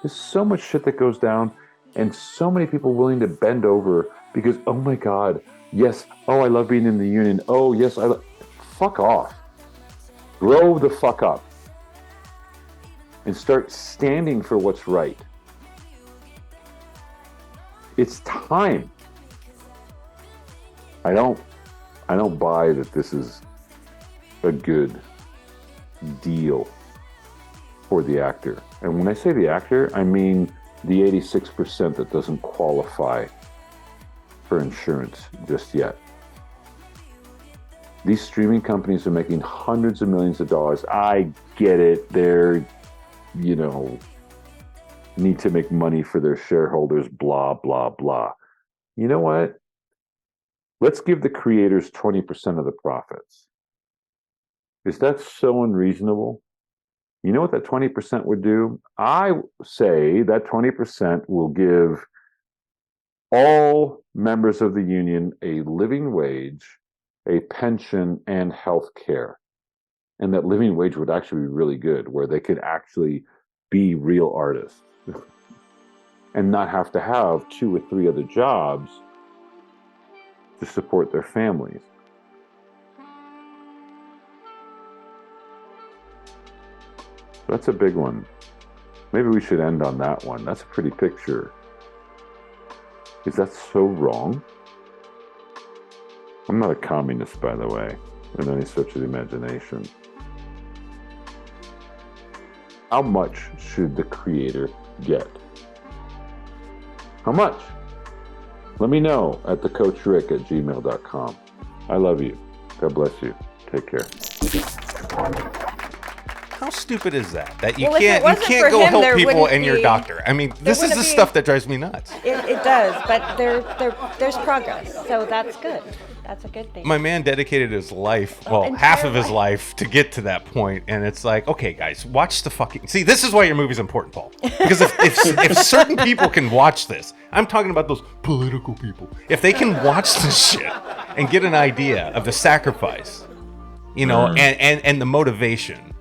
There's so much shit that goes down, and so many people willing to bend over because, oh my God, yes, oh, I love being in the union. Oh, yes, fuck off. Grow the fuck up and start standing for what's right. It's time. I don't buy that this is a good deal for the actor. And when I say the actor, I mean the 86% that doesn't qualify for insurance just yet. These streaming companies are making hundreds of millions of dollars. I get it. They're, need to make money for their shareholders, blah, blah, blah. You know what? Let's give the creators 20% of the profits. Is that so unreasonable? You know what that 20% would do? I say that 20% will give all members of the union a living wage, a pension, and health care. And that living wage would actually be really good, where they could actually be real artists and not have to have 2 or 3 other jobs to support their families. That's a big one. Maybe we should end on that one. That's a pretty picture. Is that so wrong? I'm not a communist, by the way, in any stretch of the imagination. How much should the creator get? How much? Let me know at thecoachrick@gmail.com. I love you. God bless you. Take care. How stupid is that? That you Well, if it can't wasn't go for him, help there people wouldn't and your be- doctor. I mean, this is wouldn't the be- stuff that drives me nuts. It does, but there's progress, so that's good. That's a good thing. My man dedicated his life, well, entire half of his life. life to get to that point, and it's like, okay, guys, watch the fucking. See, this is why your movie's important, Paul. Because if certain people can watch this, I'm talking about those political people. If they can watch this shit and get an idea of the sacrifice, and the motivation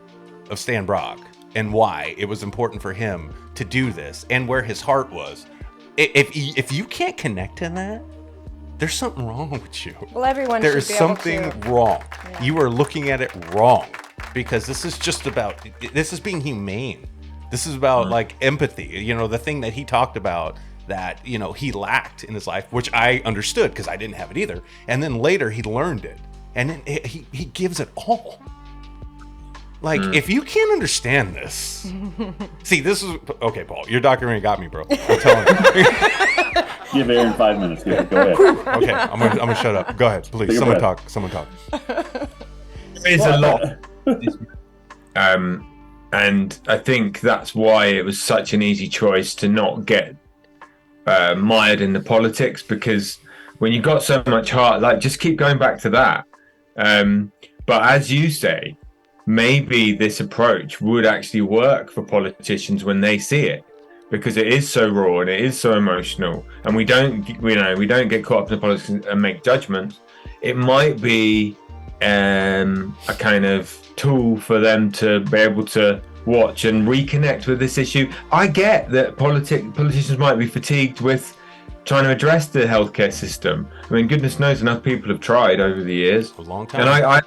of Stan Brock and why it was important for him to do this and where his heart was, if you can't connect to that, there's something wrong with you. Well, everyone There should is be able something to. wrong. Yeah. You are looking at it wrong, because this is just about, this is being humane. This is about like empathy. The thing that he talked about that, he lacked in his life, which I understood because I didn't have it either. And then later he learned it. And then he gives it all. Like, if you can't understand this, see, this is, okay, Paul, your documentary got me, bro. I'm telling you. Give Aaron 5 minutes. Go ahead. Okay, I'm gonna shut up. Go ahead, please. Take a Someone breath. talk. Someone talk. There is a lot. And I think that's why it was such an easy choice to not get mired in the politics, because when you got so much heart, like, just keep going back to that. But as you say, maybe this approach would actually work for politicians when they see it, because it is so raw and it is so emotional, and we don't get caught up in the politics and make judgments. It might be a kind of tool for them to be able to watch and reconnect with this issue. I get that politicians might be fatigued with trying to address the healthcare system. I mean, goodness knows enough people have tried over the years. A long time. And I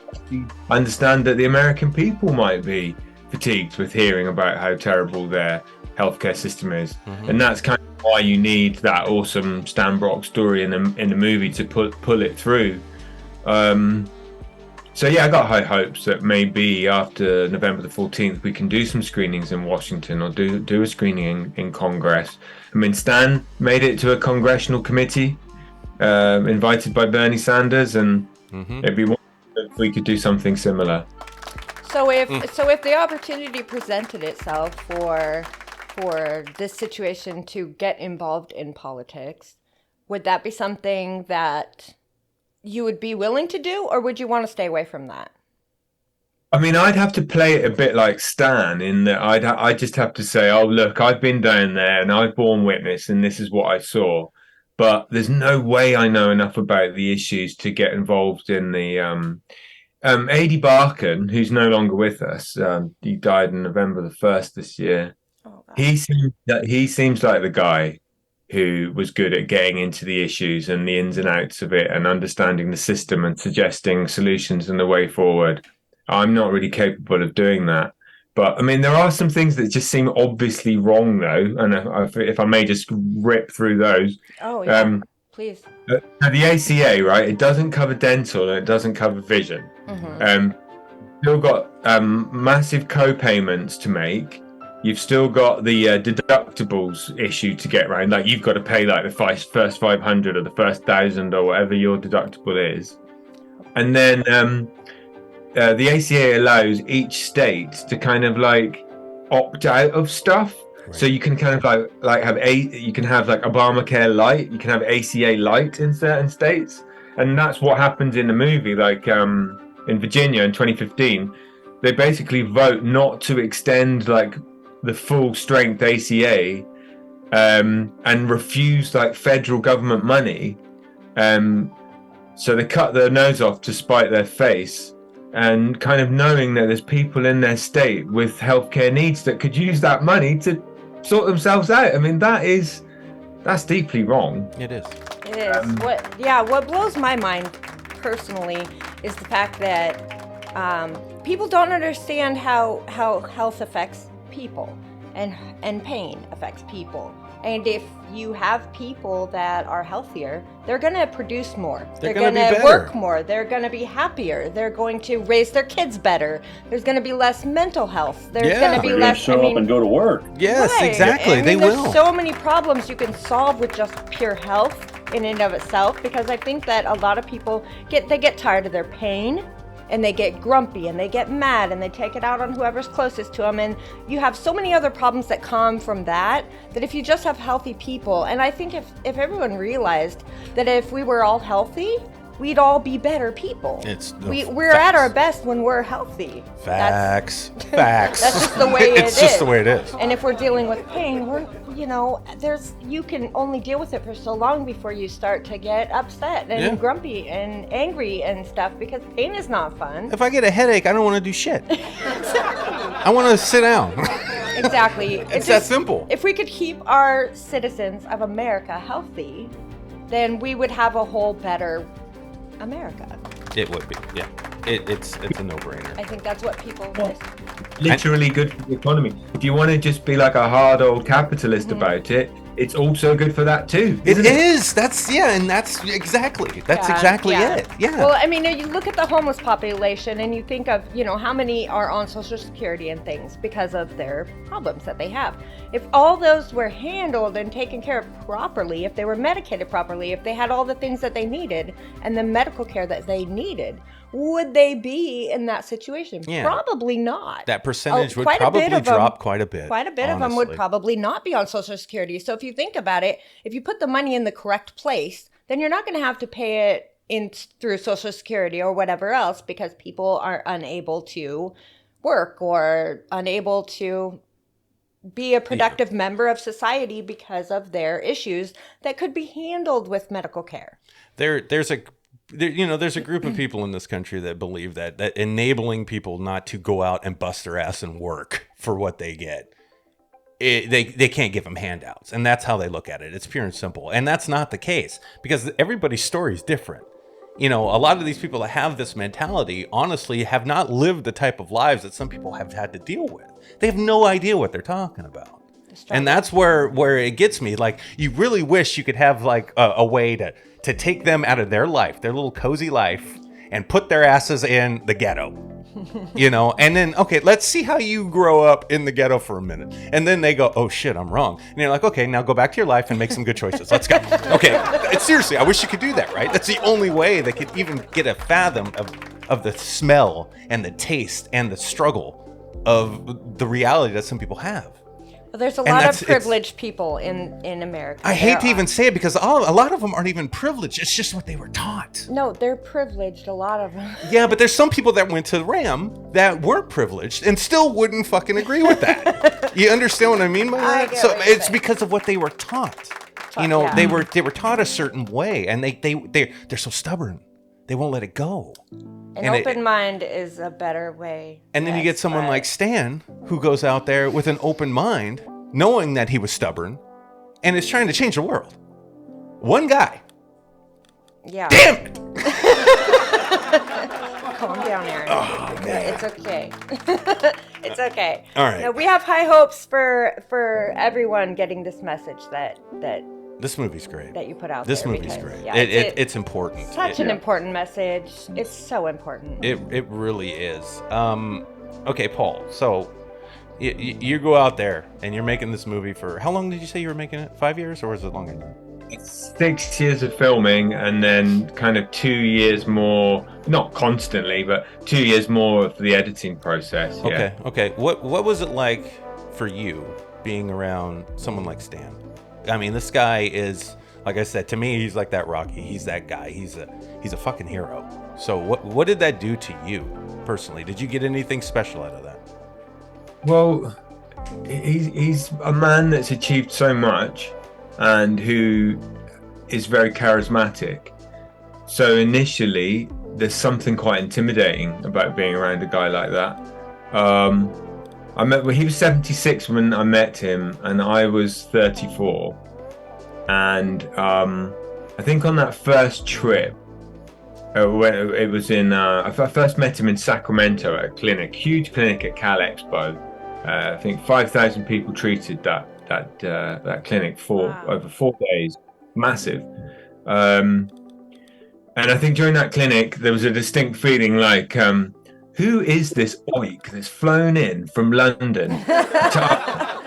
understand that the American people might be fatigued with hearing about how terrible their healthcare system is. And that's kind of why you need that awesome Stan Brock story in the movie to pull it through. So yeah, I got high hopes that maybe after November the 14th we can do some screenings in Washington, or do a screening in Congress. I mean, Stan made it to a congressional committee, invited by Bernie Sanders, and it'd be wonderful if we could do something similar. So if the opportunity presented itself for this situation to get involved in politics, would that be something that you would be willing to do, or would you want to stay away from that? I mean, I'd have to play it a bit like Stan in that I'd just have to say, oh, look, I've been down there and I've borne witness and this is what I saw. But there's no way I know enough about the issues to get involved in the... Adi Barkan, who's no longer with us, he died on November the 1st this year. Oh, wow. He seems like the guy who was good at getting into the issues and the ins and outs of it and understanding the system and suggesting solutions and the way forward. I'm not really capable of doing that. But, I mean, there are some things that just seem obviously wrong, though. And if I may just rip through those. Oh, yeah. Please. The ACA, right, it doesn't cover dental and it doesn't cover vision. Still got massive co-payments to make. You've still got the deductibles issue to get around. Like, you've got to pay like the first 500 or the first 1,000 or whatever your deductible is. And then the ACA allows each state to kind of like opt out of stuff. Right. So you can kind of like have you can have like Obamacare light, you can have ACA light in certain states. And that's what happens in the movie. Like in Virginia in 2015, they basically vote not to extend like the full strength ACA and refuse like federal government money. So they cut their nose off to spite their face, and kind of knowing that there's people in their state with healthcare needs that could use that money to sort themselves out. I mean, that's deeply wrong. It is. It is. What blows my mind personally is the fact that people don't understand how health affects people and pain affects people. And if you have people that are healthier, they're going to produce more. They're going to work more. They're going to be happier. They're going to raise their kids better. There's going to be less mental health. There's going to be less... show up and go to work. Yes, right. Exactly. I mean, there's so many problems you can solve with just pure health in and of itself, because I think that a lot of people get tired of their pain. And they get grumpy and they get mad and they take it out on whoever's closest to them. And you have so many other problems that come from that if you just have healthy people, and I think if everyone realized that if we were all healthy, we'd all be better people. We're at our best when we're healthy. Facts. That's just the way it is. It's just the way it is. And if we're dealing with pain, you can only deal with it for so long before you start to get upset and grumpy and angry and stuff, because pain is not fun. If I get a headache, I don't want to do shit. I want to sit down. Exactly. It's that simple. If we could keep our citizens of America healthy, then we would have a whole better America. It would be, yeah. It's a no-brainer. I think that's what people miss. Literally good for the economy. If you want to just be like a hard old capitalist about it, it's also good for that too. It is. That's exactly it. Yeah. Well, I mean, you look at the homeless population and you think of, how many are on Social Security and things because of their problems that they have. If all those were handled and taken care of properly, if they were medicated properly, if they had all the things that they needed and the medical care that they needed, would they be in that situation? Yeah. Probably not. That percentage would probably drop quite a bit. Quite a bit of them would probably not be on Social Security. So if you think about it, if you put the money in the correct place, then you're not going to have to pay it in through Social Security or whatever else, because people are unable to work or unable to be a productive member of society because of their issues that could be handled with medical care. There's a group of people in this country that believe that enabling people not to go out and bust their ass and work for what they get they can't give them handouts, and that's how they look at it. It's pure and simple, and that's not the case because everybody's story is different. A lot of these people that have this mentality, honestly, have not lived the type of lives that some people have had to deal with. They have no idea what they're talking about. And that's where it gets me. Like, you really wish you could have like a way to take them out of their life, their little cozy life, and put their asses in the ghetto. And then, okay, let's see how you grow up in the ghetto for a minute. And then they go, oh shit, I'm wrong. And you're like, okay, now go back to your life and make some good choices. Let's go. Okay, seriously, I wish you could do that, right? That's the only way they could even get a fathom of the smell and the taste and the struggle of the reality that some people have. Well, there's a lot of privileged people in America. I hate to even say it because a lot of them aren't even privileged. It's just what they were taught. No, they're privileged, a lot of them. Yeah, but there's some people that went to RAM that weren't privileged and still wouldn't fucking agree with that. You understand what I mean by that? So it's because of what they were taught. They were taught a certain way, and they're so stubborn. They won't let it go. An open mind is a better way. And then you get someone like Stan, who goes out there with an open mind, knowing that he was stubborn, and is trying to change the world. One guy. Yeah. Damn it! Calm down, Aaron. Oh, man. It's okay. It's okay. All right. No, we have high hopes for everyone getting this message that this movie's great. That you put out this there. This movie's great. Yeah, it's important. Such an important message. It's so important. It really is. Okay, Paul. So you go out there and you're making this movie for how long did you say you were making it? 5 years, or was it longer? 6 years of filming, and then kind of 2 years more, not constantly, but 2 years more of the editing process. Yeah. Okay. What was it like for you being around someone like Stan? I mean, this guy is, like I said, to me, he's like that Rocky. He's that guy. He's a fucking hero. So what did that do to you personally? Did you get anything special out of that? Well, he's a man that's achieved so much and who is very charismatic. So initially, there's something quite intimidating about being around a guy like that. He was 76 when I met him, and I was 34. And I think on that first trip, when it was I first met him in Sacramento at a clinic, huge clinic at Cal Expo. I think 5,000 people treated that clinic over 4 days, massive. And I think during that clinic, there was a distinct feeling like, who is this oik that's flown in from London to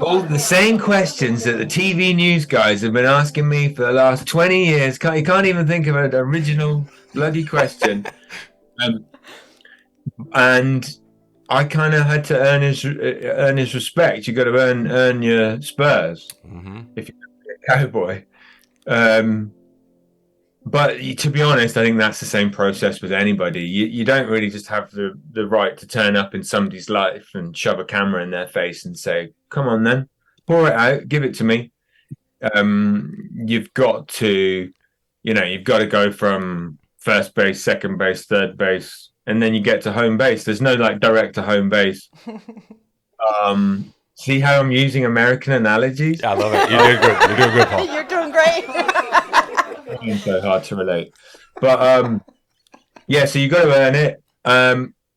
all the same questions that the TV news guys have been asking me for the last 20 years? You can't even think of an original bloody question. And I kind of had to earn his respect. You got to earn your spurs if you're a cowboy. But to be honest, I think that's the same process with anybody. You don't really just have the right to turn up in somebody's life and shove a camera in their face and say, come on then, pour it out, give it to me. You've got to go from first base, second base, third base, and then you get to home base. There's no like direct to home base. See how I'm using American analogies? I love it. You're doing good. You're doing good, Paul. You're doing great. It's so hard to relate, but so you got to earn it.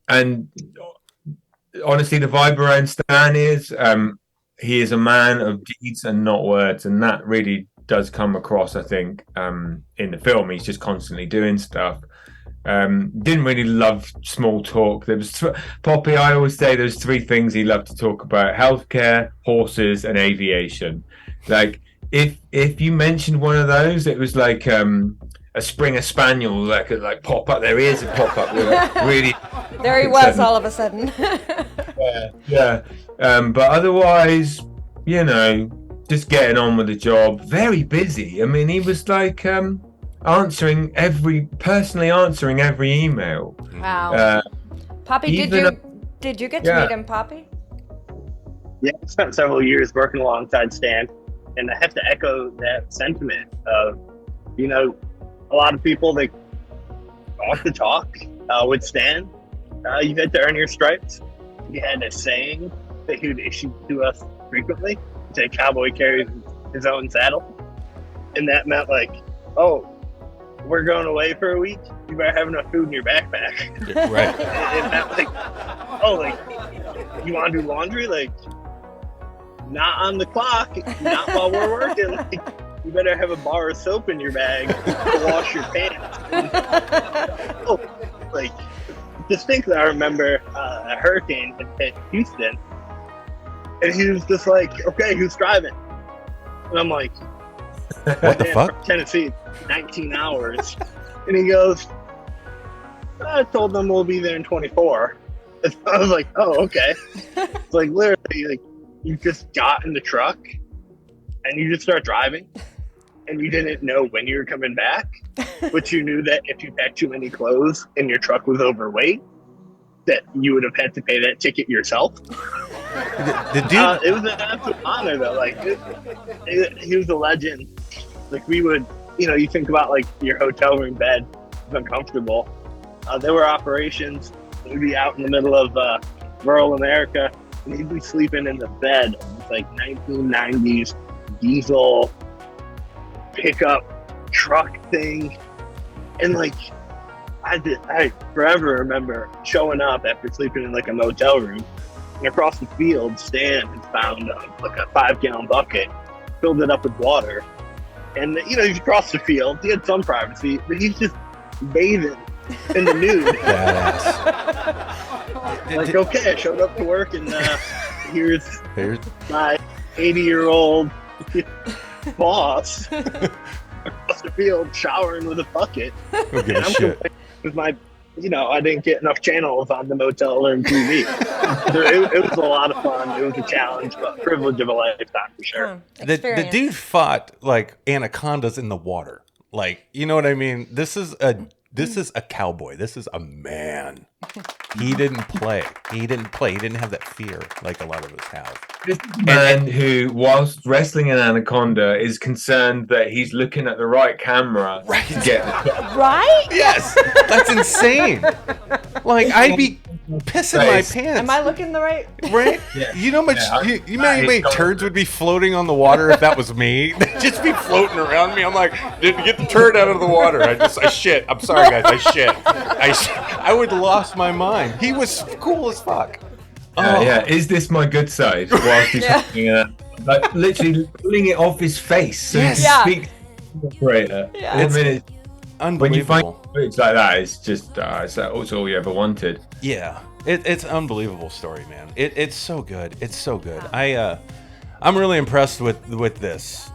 And honestly, the vibe around Stan is he is a man of deeds and not words, and that really does come across, I think, in the film. He's just constantly doing stuff. Didn't really love small talk. There was Poppy. I always say there's 3 things he loved to talk about: healthcare, horses, and aviation. Like if you mentioned one of those, it was like a Springer Spaniel that could like pop up. Their ears would pop up. Really. There he was all of a sudden. Yeah. But otherwise, just getting on with the job. Very busy. I mean, he was like answering every email. Wow. Poppy, did you get to meet him, Poppy? Yeah, I spent several years working alongside Stan, and I have to echo that sentiment of, a lot of people that walk the talk with Stan. You had to earn your stripes. He had a saying that he would issue to us frequently. Say cowboy carries his own saddle, and that meant like, oh, we're going away for a week. You better have enough food in your backpack. Yeah, right. It meant like, oh, like you want to do laundry? Like, not on the clock, not while we're working. Like, you better have a bar of soap in your bag to wash your pants. Oh, like distinctly, I remember a hurricane had hit Houston, and he was just like, "Okay, who's driving?" And I'm like, What the fuck? From Tennessee, 19 hours. And he goes, I told them we'll be there in 24. And I was like, oh, okay. It's like literally, like you just got in the truck and you just start driving, and you didn't know when you were coming back, but you knew that if you packed too many clothes and your truck was overweight, that you would have had to pay that ticket yourself. The dude. It was an absolute honor, though. Like, he was a legend. Like, we would, you think about like your hotel room bed was uncomfortable. There were operations. We'd be out in the middle of rural America, and he'd be sleeping in the bed of this like 1990s diesel pickup truck thing, and like I forever remember showing up after sleeping in like a motel room, and across the field, Stan had found like a 5-gallon bucket, filled it up with water, and he's across the field. He had some privacy, but he's just bathing in the nude. Badass. Like, okay, I showed up to work, and here's my 80-year-old boss across the field showering with a bucket. Who gives And a I'm shit? complaining with my, I didn't get enough channels on the motel room TV. So it was a lot of fun. It was a challenge, but privilege of a lifetime for sure. The dude fought like anacondas in the water. Like, you know what I mean? This is a cowboy. This is a man. He didn't play. He didn't have that fear like a lot of us have. This man who, whilst wrestling an anaconda, is concerned that he's looking at the right camera to get the shot. Right? Yes, that's insane. Like, I'd be pissing my pants. Am I looking the right? Right? Yeah. You know much. Yeah, You know how many turds would be floating on the water if that was me? They'd just be floating around me. I'm like, didn't get the turd out of the water. I shit. I'm sorry, guys. I shit. I would have lost my mind. He was cool as fuck. Yeah. Is this my good side? Whilst he's like literally pulling it off his face so he can speak to the operator. Yeah. I mean, it's Unbelievable. when you find footage like that, it's just it's all you ever wanted. Yeah, it's an unbelievable story, man. It's so good. It's so good. I'm really impressed with this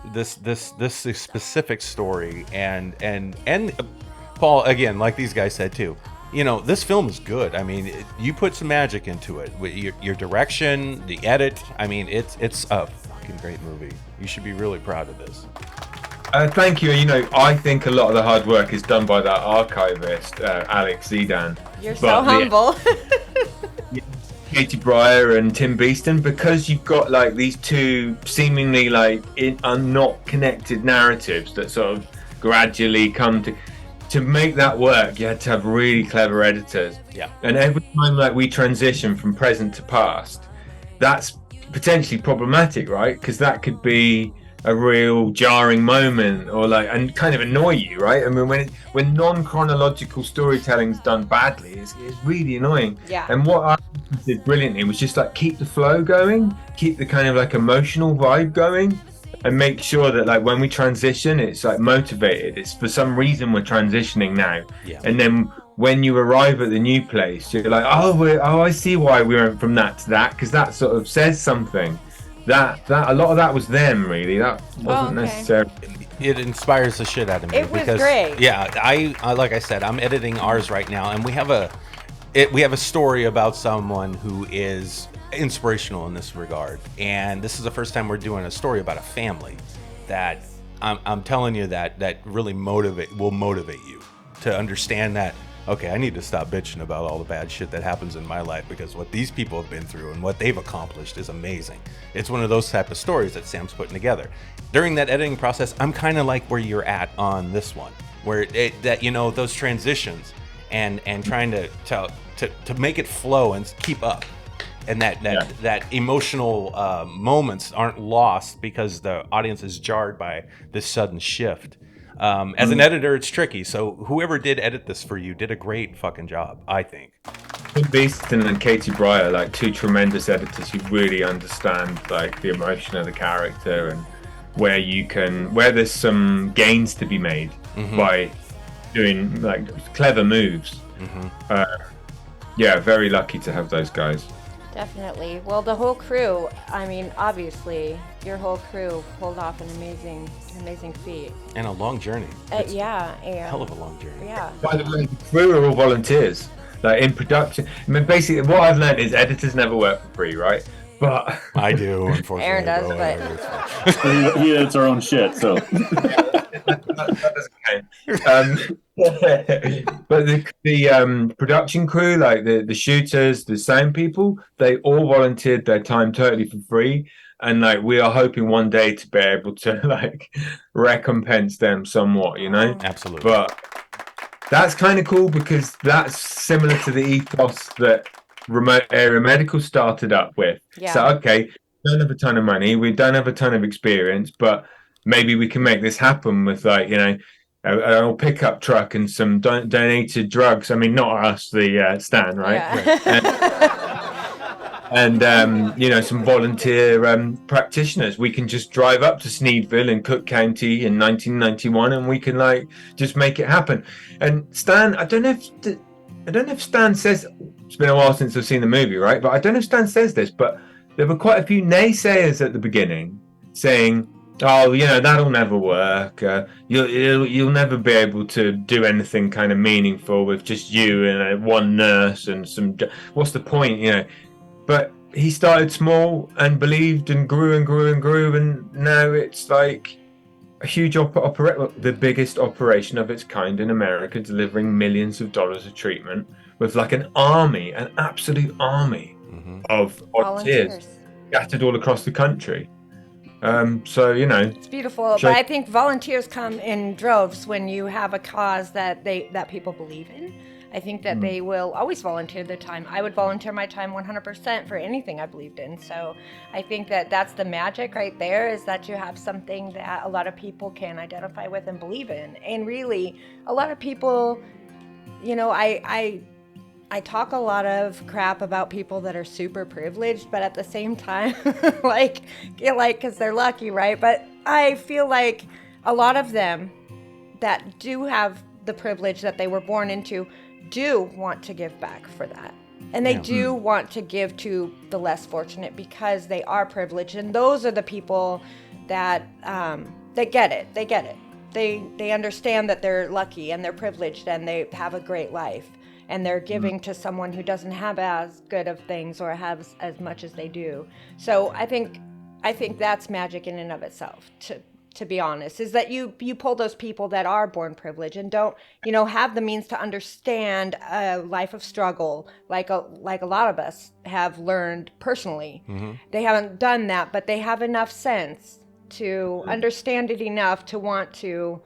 specific story, and Paul, again, like these guys said too. This film is good. I mean, you put some magic into it with your direction, the edit. I mean, it's a fucking great movie. You should be really proud of this. Thank you. I think a lot of the hard work is done by that archivist, Alex Zedan. You're so humble. Katie Breyer and Tim Beeston, because you've got like these two seemingly like not connected narratives that sort of gradually come to make that work. You had to have really clever editors. Yeah. And every time like we transition from present to past, that's potentially problematic, right? Because that could be a real jarring moment, or like, and kind of annoy you, right? I mean, when non-chronological storytelling's done badly, it's really annoying. Yeah. And what I did brilliantly was just like keep the flow going, keep the kind of like emotional vibe going, and make sure that like when we transition, it's like motivated. It's for some reason we're transitioning now. Yeah. And then when you arrive at the new place, you're like, oh, I see why we went from that to that, because that sort of says something. That a lot of that was them, really. That wasn't necessarily. It inspires the shit out of me. It was because, great. Yeah, I like I said, I'm editing ours right now, and we have a story about someone who is inspirational in this regard, and this is the first time we're doing a story about a family that I'm telling you that really will motivate you to understand that. Okay, I need to stop bitching about all the bad shit that happens in my life, because what these people have been through and what they've accomplished is amazing. It's one of those type of stories that Sam's putting together. During that editing process, I'm kind of like where you're at on this one, where those transitions and trying to make it flow and keep up. and that emotional moments aren't lost because the audience is jarred by this sudden shift. As an editor, it's tricky. So whoever did edit this for you did a great fucking job, I think. Beeston and Katie Breyer, like two tremendous editors who really understand like the emotion of the character and where there's some gains to be made by doing like clever moves. Yeah, very lucky to have those guys. Definitely. Well, the whole crew, I mean, obviously, your whole crew pulled off an amazing feat. And a long journey. Yeah. Hell of a long journey. Yeah. By the way, the crew are all volunteers. Like in production, I mean, basically, what I've learned is editors never work for free, right? But I do, unfortunately. Aaron does, but He edits our own shit, so. that doesn't count. But the production crew, like the shooters, the sound people, they all volunteered their time totally for free, and like we are hoping one day to be able to like recompense them somewhat, you know. Absolutely. But that's kind of cool because that's similar to the ethos that remote area medical started up with. Yeah. So okay, we don't have a ton of money, we don't have a ton of experience, but maybe we can make this happen with like, you know, an old pickup truck and some donated drugs. I mean, not us, the Stan, right? Yeah. And you know, some volunteer practitioners. We can just drive up to Sneedville in Cook County in 1991, and we can like just make it happen. And Stan, I don't know if Stan says, it's been a while since I've seen the movie, right? But I don't know if Stan says this, but there were quite a few naysayers at the beginning saying, oh, you know, that'll never work. You'll never be able to do anything kind of meaningful with just you and one nurse and some. What's the point, you know? But he started small and believed and grew and grew and grew, and now it's like a huge the biggest operation of its kind in America, delivering millions of dollars of treatment with like an absolute army of volunteers scattered all across the country. So, you know, it's beautiful, but I think volunteers come in droves when you have a cause that people believe in. I think that they will always volunteer their time. I would volunteer my time 100% for anything I believed in. So I think that that's the magic right there, is that you have something that a lot of people can identify with and believe in. And really, a lot of people, you know, I talk a lot of crap about people that are super privileged, but at the same time, like, because they're lucky, right? But I feel like a lot of them that do have the privilege that they were born into do want to give back for that. And they do want to give to the less fortunate because they are privileged. And those are the people that get it. They get it. They understand that they're lucky and they're privileged and they have a great life. And they're giving to someone who doesn't have as good of things or have as much as they do. So I think that's magic in and of itself, to be honest, is that you pull those people that are born privileged and don't, you know, have the means to understand a life of struggle like a lot of us have learned personally. They haven't done that, but they have enough sense to understand it enough to want to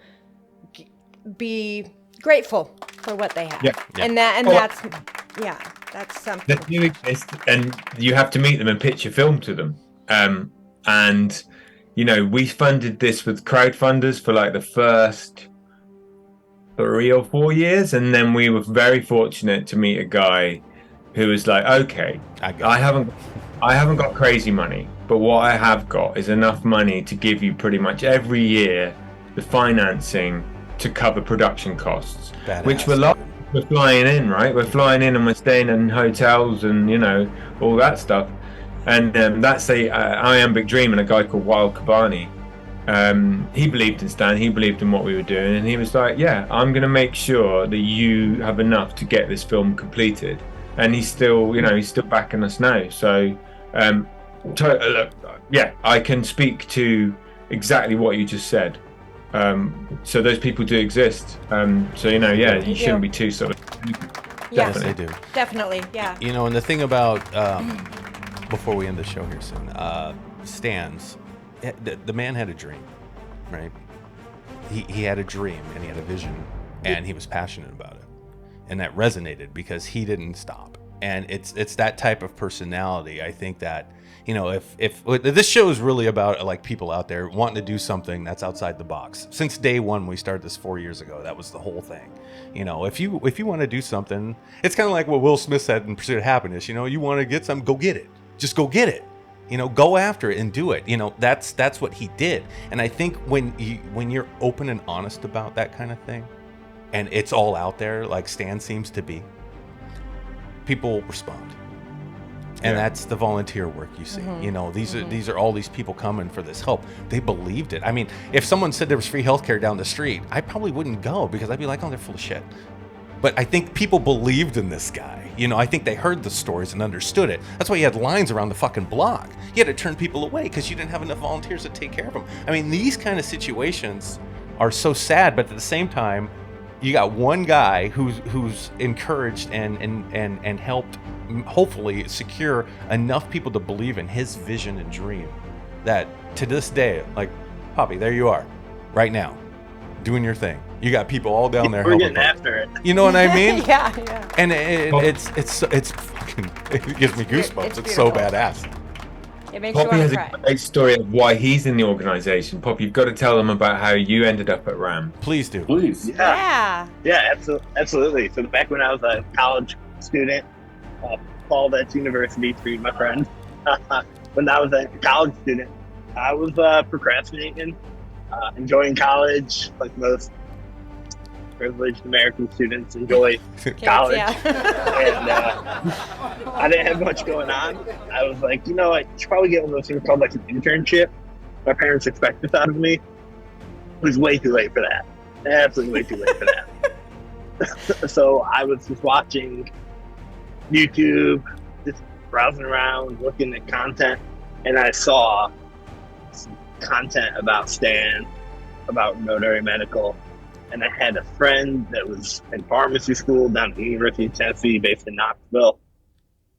be grateful for what they have. That's something that do exist, and you have to meet them and pitch a film to them. And you know, we funded this with crowdfunders for like the first 3 or 4 years, and then we were very fortunate to meet a guy who was like, okay, I haven't got crazy money, but what I have got is enough money to give you pretty much every year the financing to cover production costs. Badass. Which we're flying in, right? We're flying in and we're staying in hotels and, you know, all that stuff. And that's a iambic dream, and a guy called Wild Kabani. He believed in Stan, he believed in what we were doing, and he was like, yeah, I'm going to make sure that you have enough to get this film completed. And he's still, you know, he's still backing us now. So, yeah, I can speak to exactly what you just said. So those people do exist. So, you know, yeah, you shouldn't be too sort of... Yeah, Yes, they do. Definitely, yeah. You know, and the thing about, before we end the show here soon, Stan's, the man had a dream, right? He had a dream and he had a vision and he was passionate about it. And that resonated because he didn't stop. And it's that type of personality. I think that, you know, if this show is really about like people out there wanting to do something that's outside the box. Since day one, we started this 4 years ago. That was the whole thing. You know, if you want to do something, it's kind of like what Will Smith said in Pursuit of Happiness. You know, you want to get something, go get it. Just go get it. You know, go after it and do it. You know, that's what he did. And I think when you're open and honest about that kind of thing, and it's all out there, like Stan seems to be, people respond. And that's the volunteer work you see. You know, these are all these people coming for this help. They believed it. I mean, if someone said there was free healthcare down the street, I probably wouldn't go because I'd be like, oh, they're full of shit. But I think people believed in this guy. You know, I think they heard the stories and understood it. That's why he had lines around the fucking block. He had to turn people away because you didn't have enough volunteers to take care of them. I mean, these kind of situations are so sad, but at the same time, you got one guy who's encouraged and helped hopefully secure enough people to believe in his vision and dream that to this day, like, Poppy, there you are right now doing your thing. You got people all down there. We're getting after it. You know what I mean? Yeah. And it's fucking, it gives me goosebumps. It's so badass. It makes you Poppy want has to a cry. great story of why he's in the organization. Poppy, you've got to tell them about how you ended up at RAM. Please do. Please. Yeah. Yeah, absolutely. So back when I was a college student, Paul, that's University Street, my friend. When I was a college student, I was procrastinating, enjoying college like most privileged American students enjoy college. Yeah. And I didn't have much going on. I was like, you know, I should probably get one of those things called like an internship. My parents expect this out of me. It was way too late for that. Absolutely way too late for that. So I was just watching YouTube, just browsing around, looking at content, and I saw some content about Stan, about remote area medical. And I had a friend that was in pharmacy school down at the University of Tennessee, based in Knoxville.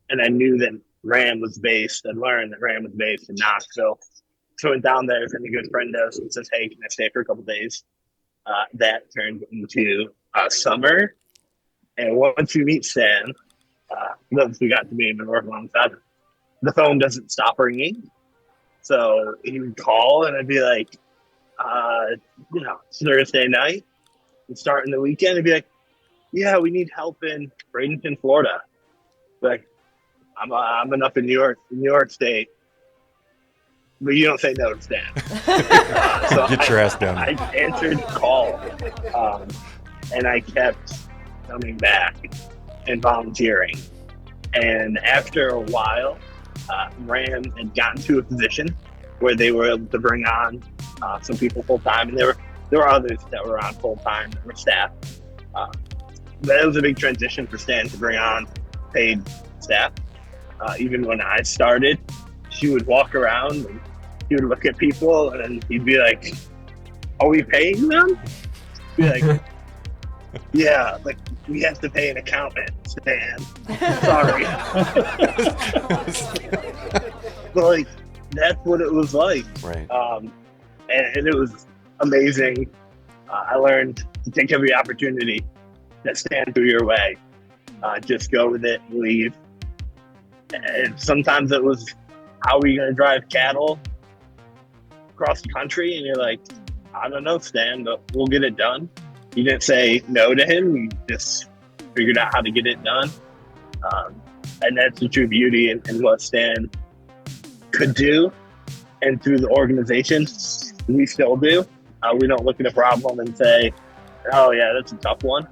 And I knew that RAM was based, I learned that RAM was based in Knoxville. So I went down there, and a good friend does, and says, hey, can I stay for a couple days? That turned into summer. And once you meet Stan, once we got to be in the North alongside, the phone doesn't stop ringing. So he would call, and I'd be like, you know, Thursday night, and starting the weekend, I'd be like, yeah, we need help in Bradenton, Florida. Like, I'm enough in New York State, but you don't say no to Stan. So Get your ass down. I answered the call, and I kept coming back and volunteering. And after a while, RAM had gotten to a position where they were able to bring on some people full time, and there were others that were on full time that were staff. But it was a big transition for Stan to bring on paid staff. Even when I started, she would walk around and he would look at people, and then he'd be like, "Are we paying them?" Be like, "Yeah, like we have to pay an accountant, Stan. Sorry." But like, that's what it was like. Right. And it was amazing. I learned to take every opportunity that Stan threw your way. Just go with it, leave. And sometimes it was, how are you going to drive cattle across the country? And you're like, I don't know, Stan, but we'll get it done. You didn't say no to him. You just figured out how to get it done. And that's the true beauty in what Stan could do. And through the organization, we still do. We don't look at a problem and say, oh yeah, that's a tough one.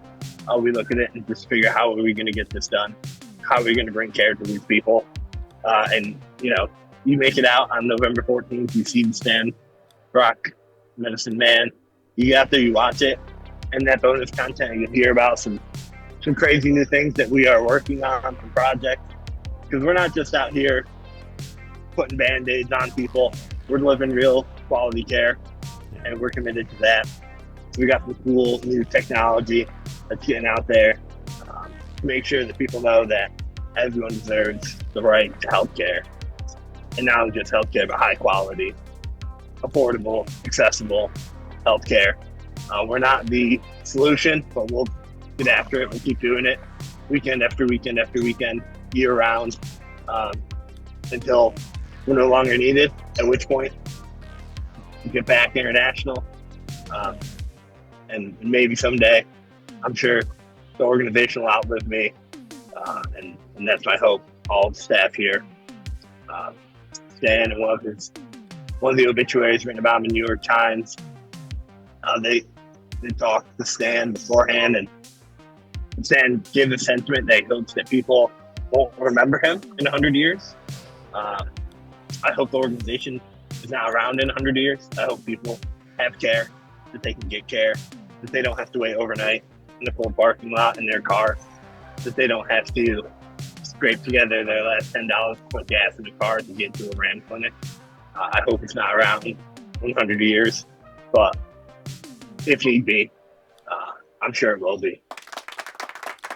We look at it and just figure, how are we going to get this done? How are we going to bring care to these people? And, you know, you make it out on November 14th, you see the Stan Rock Medicine Man. You get out there, you watch it, and that bonus content, you hear about some crazy new things that we are working on, some projects. Because we're not just out here putting Band-Aids on people. We're delivering real quality care, and we're committed to that. We got some cool new technology that's getting out there to make sure that people know that everyone deserves the right to health care. And not just health care, but high quality, affordable, accessible health care. We're not the solution, but we'll get after it. We'll keep doing it. weekend after weekend after weekend, year round, until we're no longer needed, at which point we get back international. And maybe someday, I'm sure the organization will outlive me. And that's my hope. All the staff here. Stan, and one of the obituaries written about him in the New York Times, they talked to Stan beforehand, and Stan gave the sentiment that he hopes that people won't remember him in 100 years. I hope the organization is not around in 100 years. I hope people have care, that they can get care, that they don't have to wait overnight in the cold parking lot in their car, that they don't have to scrape together their last $10 to put gas in the car to get to a RAM clinic. I hope it's not around in 100 years, but if need be, I'm sure it will be.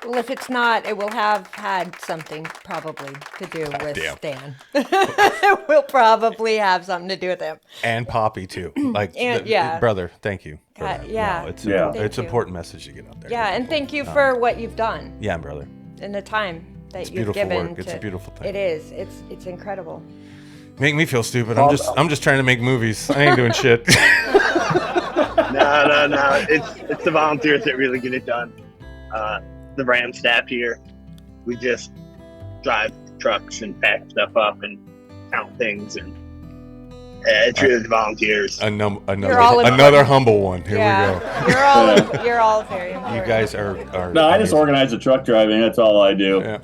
Well, if it's not, it will have had something probably to do with Stan. It will probably have something to do with him. And Poppy too. Like, brother, thank you. For that. Yeah. No, it's an important message to get out there. Yeah, and thank you for what you've done. Yeah, brother. And the time that you've beautiful given. Work. It's a beautiful thing. It is. It's incredible. Make me feel stupid. I'm just trying to make movies. I ain't doing shit. No. It's the volunteers that really get it done. The Ram staff here, we just drive trucks and pack stuff up and count things, and it's really the volunteers. Another humble one. Here we go. You're all very important. You guys are no, I just organize the truck driving. That's all I do. Yeah.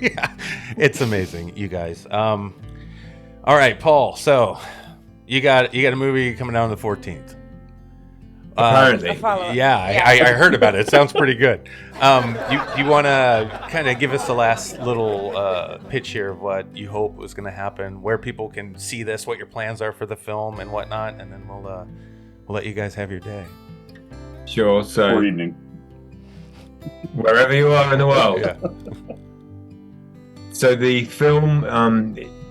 Yeah, it's amazing, you guys. All right, Paul. So you got a movie coming out on the 14th. Apparently, I heard about it. It sounds pretty good. You want to kind of give us the last little pitch here of what you hope was going to happen, where people can see this, what your plans are for the film and whatnot, and then we'll let you guys have your day. Sure. So, good evening. Wherever you are in the world. Yeah. So the film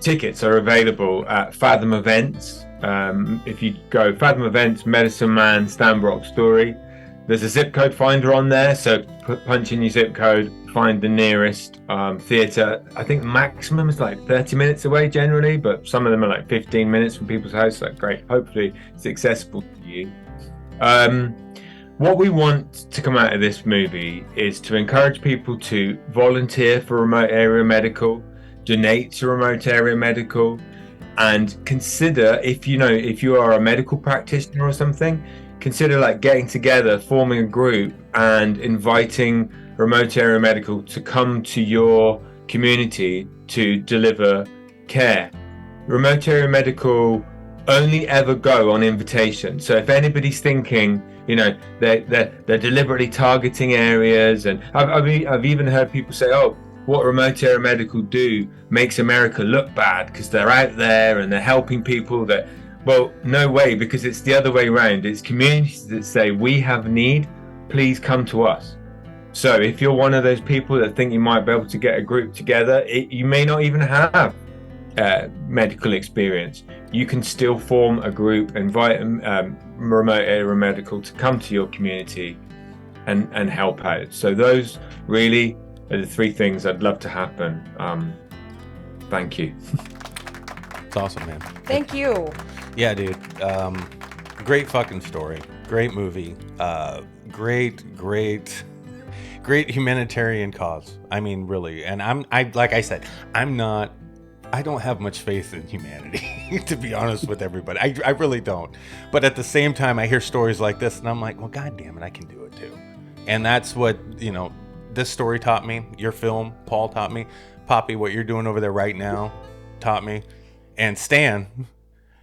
tickets are available at Fathom Events. If you go Fathom Events, Medicine Man, Stan Brock Story, there's a zip code finder on there, so punch in your zip code, find the nearest theatre. I think maximum is like 30 minutes away generally, but some of them are like 15 minutes from people's house, so great. Hopefully it's accessible to you. What we want to come out of this movie is to encourage people to volunteer for remote area medical, donate to remote area medical, and consider, if you are a medical practitioner or something, consider like getting together, forming a group and inviting remote area medical to come to your community to deliver care. Remote area medical only ever go on invitation. So if anybody's thinking, they're deliberately targeting areas, and I've even heard people say, oh, what remote area medical do makes America look bad because they're out there and they're helping people that, well, no way, because it's the other way around. It's communities that say, we have need, please come to us. So if you're one of those people that think you might be able to get a group together, you may not even have medical experience. You can still form a group, invite remote area medical to come to your community and help out. So those really are the three things I'd love to happen. Thank you. It's awesome, man. Thank you. Yeah, dude. Great fucking story. Great movie. Great humanitarian cause. I mean, really. And like I said, I don't have much faith in humanity, to be honest with everybody. I really don't. But at the same time, I hear stories like this, and I'm like, well, God damn it, I can do it too. And that's what, this story taught me. Your film, Paul, taught me. Poppy, what you're doing over there right now, taught me. And Stan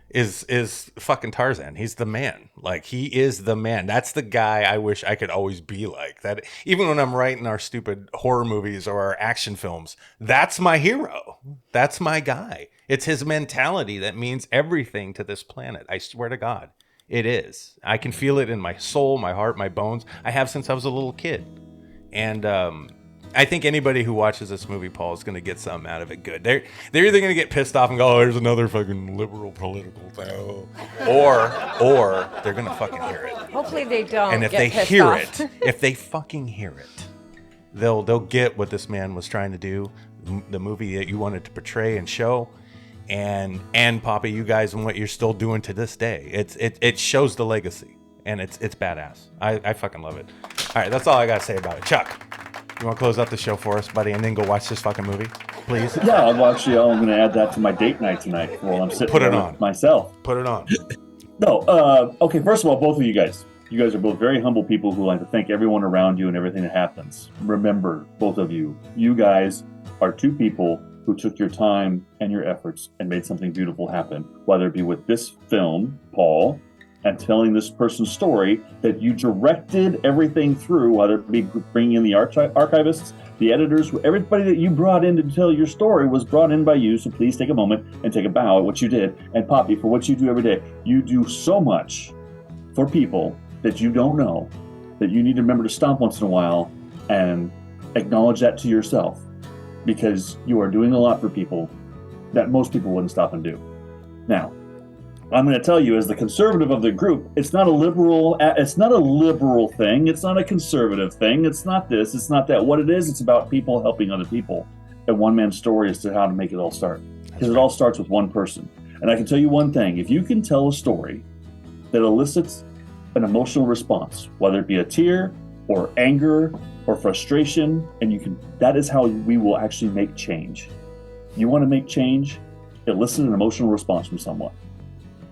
is fucking Tarzan. He's the man. Like, he is the man. That's the guy I wish I could always be like. That even when I'm writing our stupid horror movies or our action films, that's my hero. That's my guy. It's his mentality that means everything to this planet. I swear to God, it is. I can feel it in my soul, my heart, my bones. I have since I was a little kid. And I think anybody who watches this movie, Paul, is going to get something out of it good. They're either going to get pissed off and go, oh, there's another fucking liberal political thing, or they're going to fucking hear it. Hopefully they don't. And if get they pissed hear off. it, if they fucking hear it, they'll get what this man was trying to do, the movie that you wanted to portray and show, and Poppy, you guys, and what you're still doing to this day. It shows the legacy, and it's badass. I fucking love it. All right, that's all I gotta say about it. Chuck, you want to close out the show for us, buddy, and then go watch this fucking movie, please? Yeah, I'm going to add that to my date night tonight while I'm sitting there with myself. Put it on. No, okay, first of all, both of you guys are both very humble people who like to thank everyone around you and everything that happens. Remember, both of you guys are two people who took your time and your efforts and made something beautiful happen, whether it be with this film, Paul, and telling this person's story that you directed everything through, whether it be bringing in the archivists, the editors, everybody that you brought in to tell your story was brought in by you. So please take a moment and take a bow at what you did. And Poppy, for what you do every day, you do so much for people that you don't know, that you need to remember to stop once in a while and acknowledge that to yourself, because you are doing a lot for people that most people wouldn't stop and do. Now, I'm going to tell you, as the conservative of the group, it's not a liberal thing. It's not a conservative thing. It's not this. It's not that. What it is, it's about people helping other people. And one man's story as to how to make it all start. Because it all starts with one person. And I can tell you one thing. If you can tell a story that elicits an emotional response, whether it be a tear or anger or frustration, and that is how we will actually make change. You want to make change? Elicit an emotional response from someone.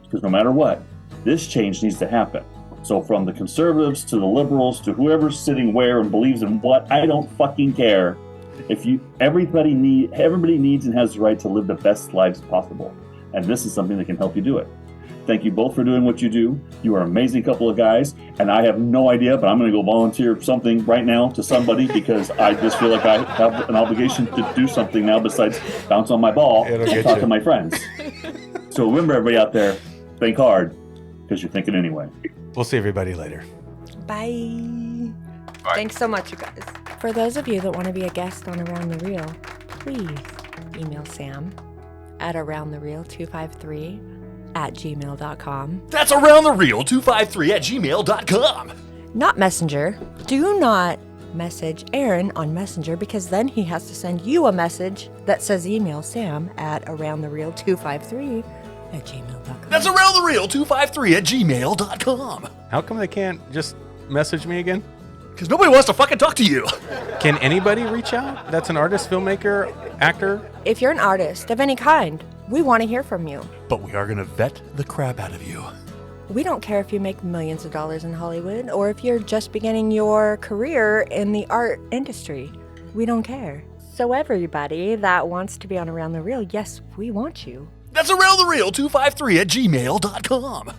Because no matter what, this change needs to happen. So from the conservatives to the liberals to whoever's sitting where and believes in what, I don't fucking care. Everybody needs and has the right to live the best lives possible. And this is something that can help you do it. Thank you both for doing what you do. You are an amazing couple of guys, and I have no idea, but I'm going to go volunteer something right now to somebody because I just feel like I have an obligation to do something now besides bounce on my ball and talk to my friends. So remember, everybody out there, think hard, because you're thinking anyway. We'll see everybody later. Bye. Thanks so much, you guys. For those of you that want to be a guest on Around the Reel, please email Sam at aroundthereel253@gmail.com. That's aroundthereel253@gmail.com. Not Messenger. Do not message Aaron on Messenger, because then he has to send you a message that says email Sam at aroundthereel253@gmail.com. That's aroundthereel253@gmail.com. How come they can't just message me again? Because nobody wants to fucking talk to you. Can anybody reach out? That's an artist, filmmaker, actor? If you're an artist of any kind, we want to hear from you. But we are going to vet the crap out of you. We don't care if you make millions of dollars in Hollywood or if you're just beginning your career in the art industry. We don't care. So everybody that wants to be on Around the Reel, yes, we want you. That's aroundthereel253@gmail.com.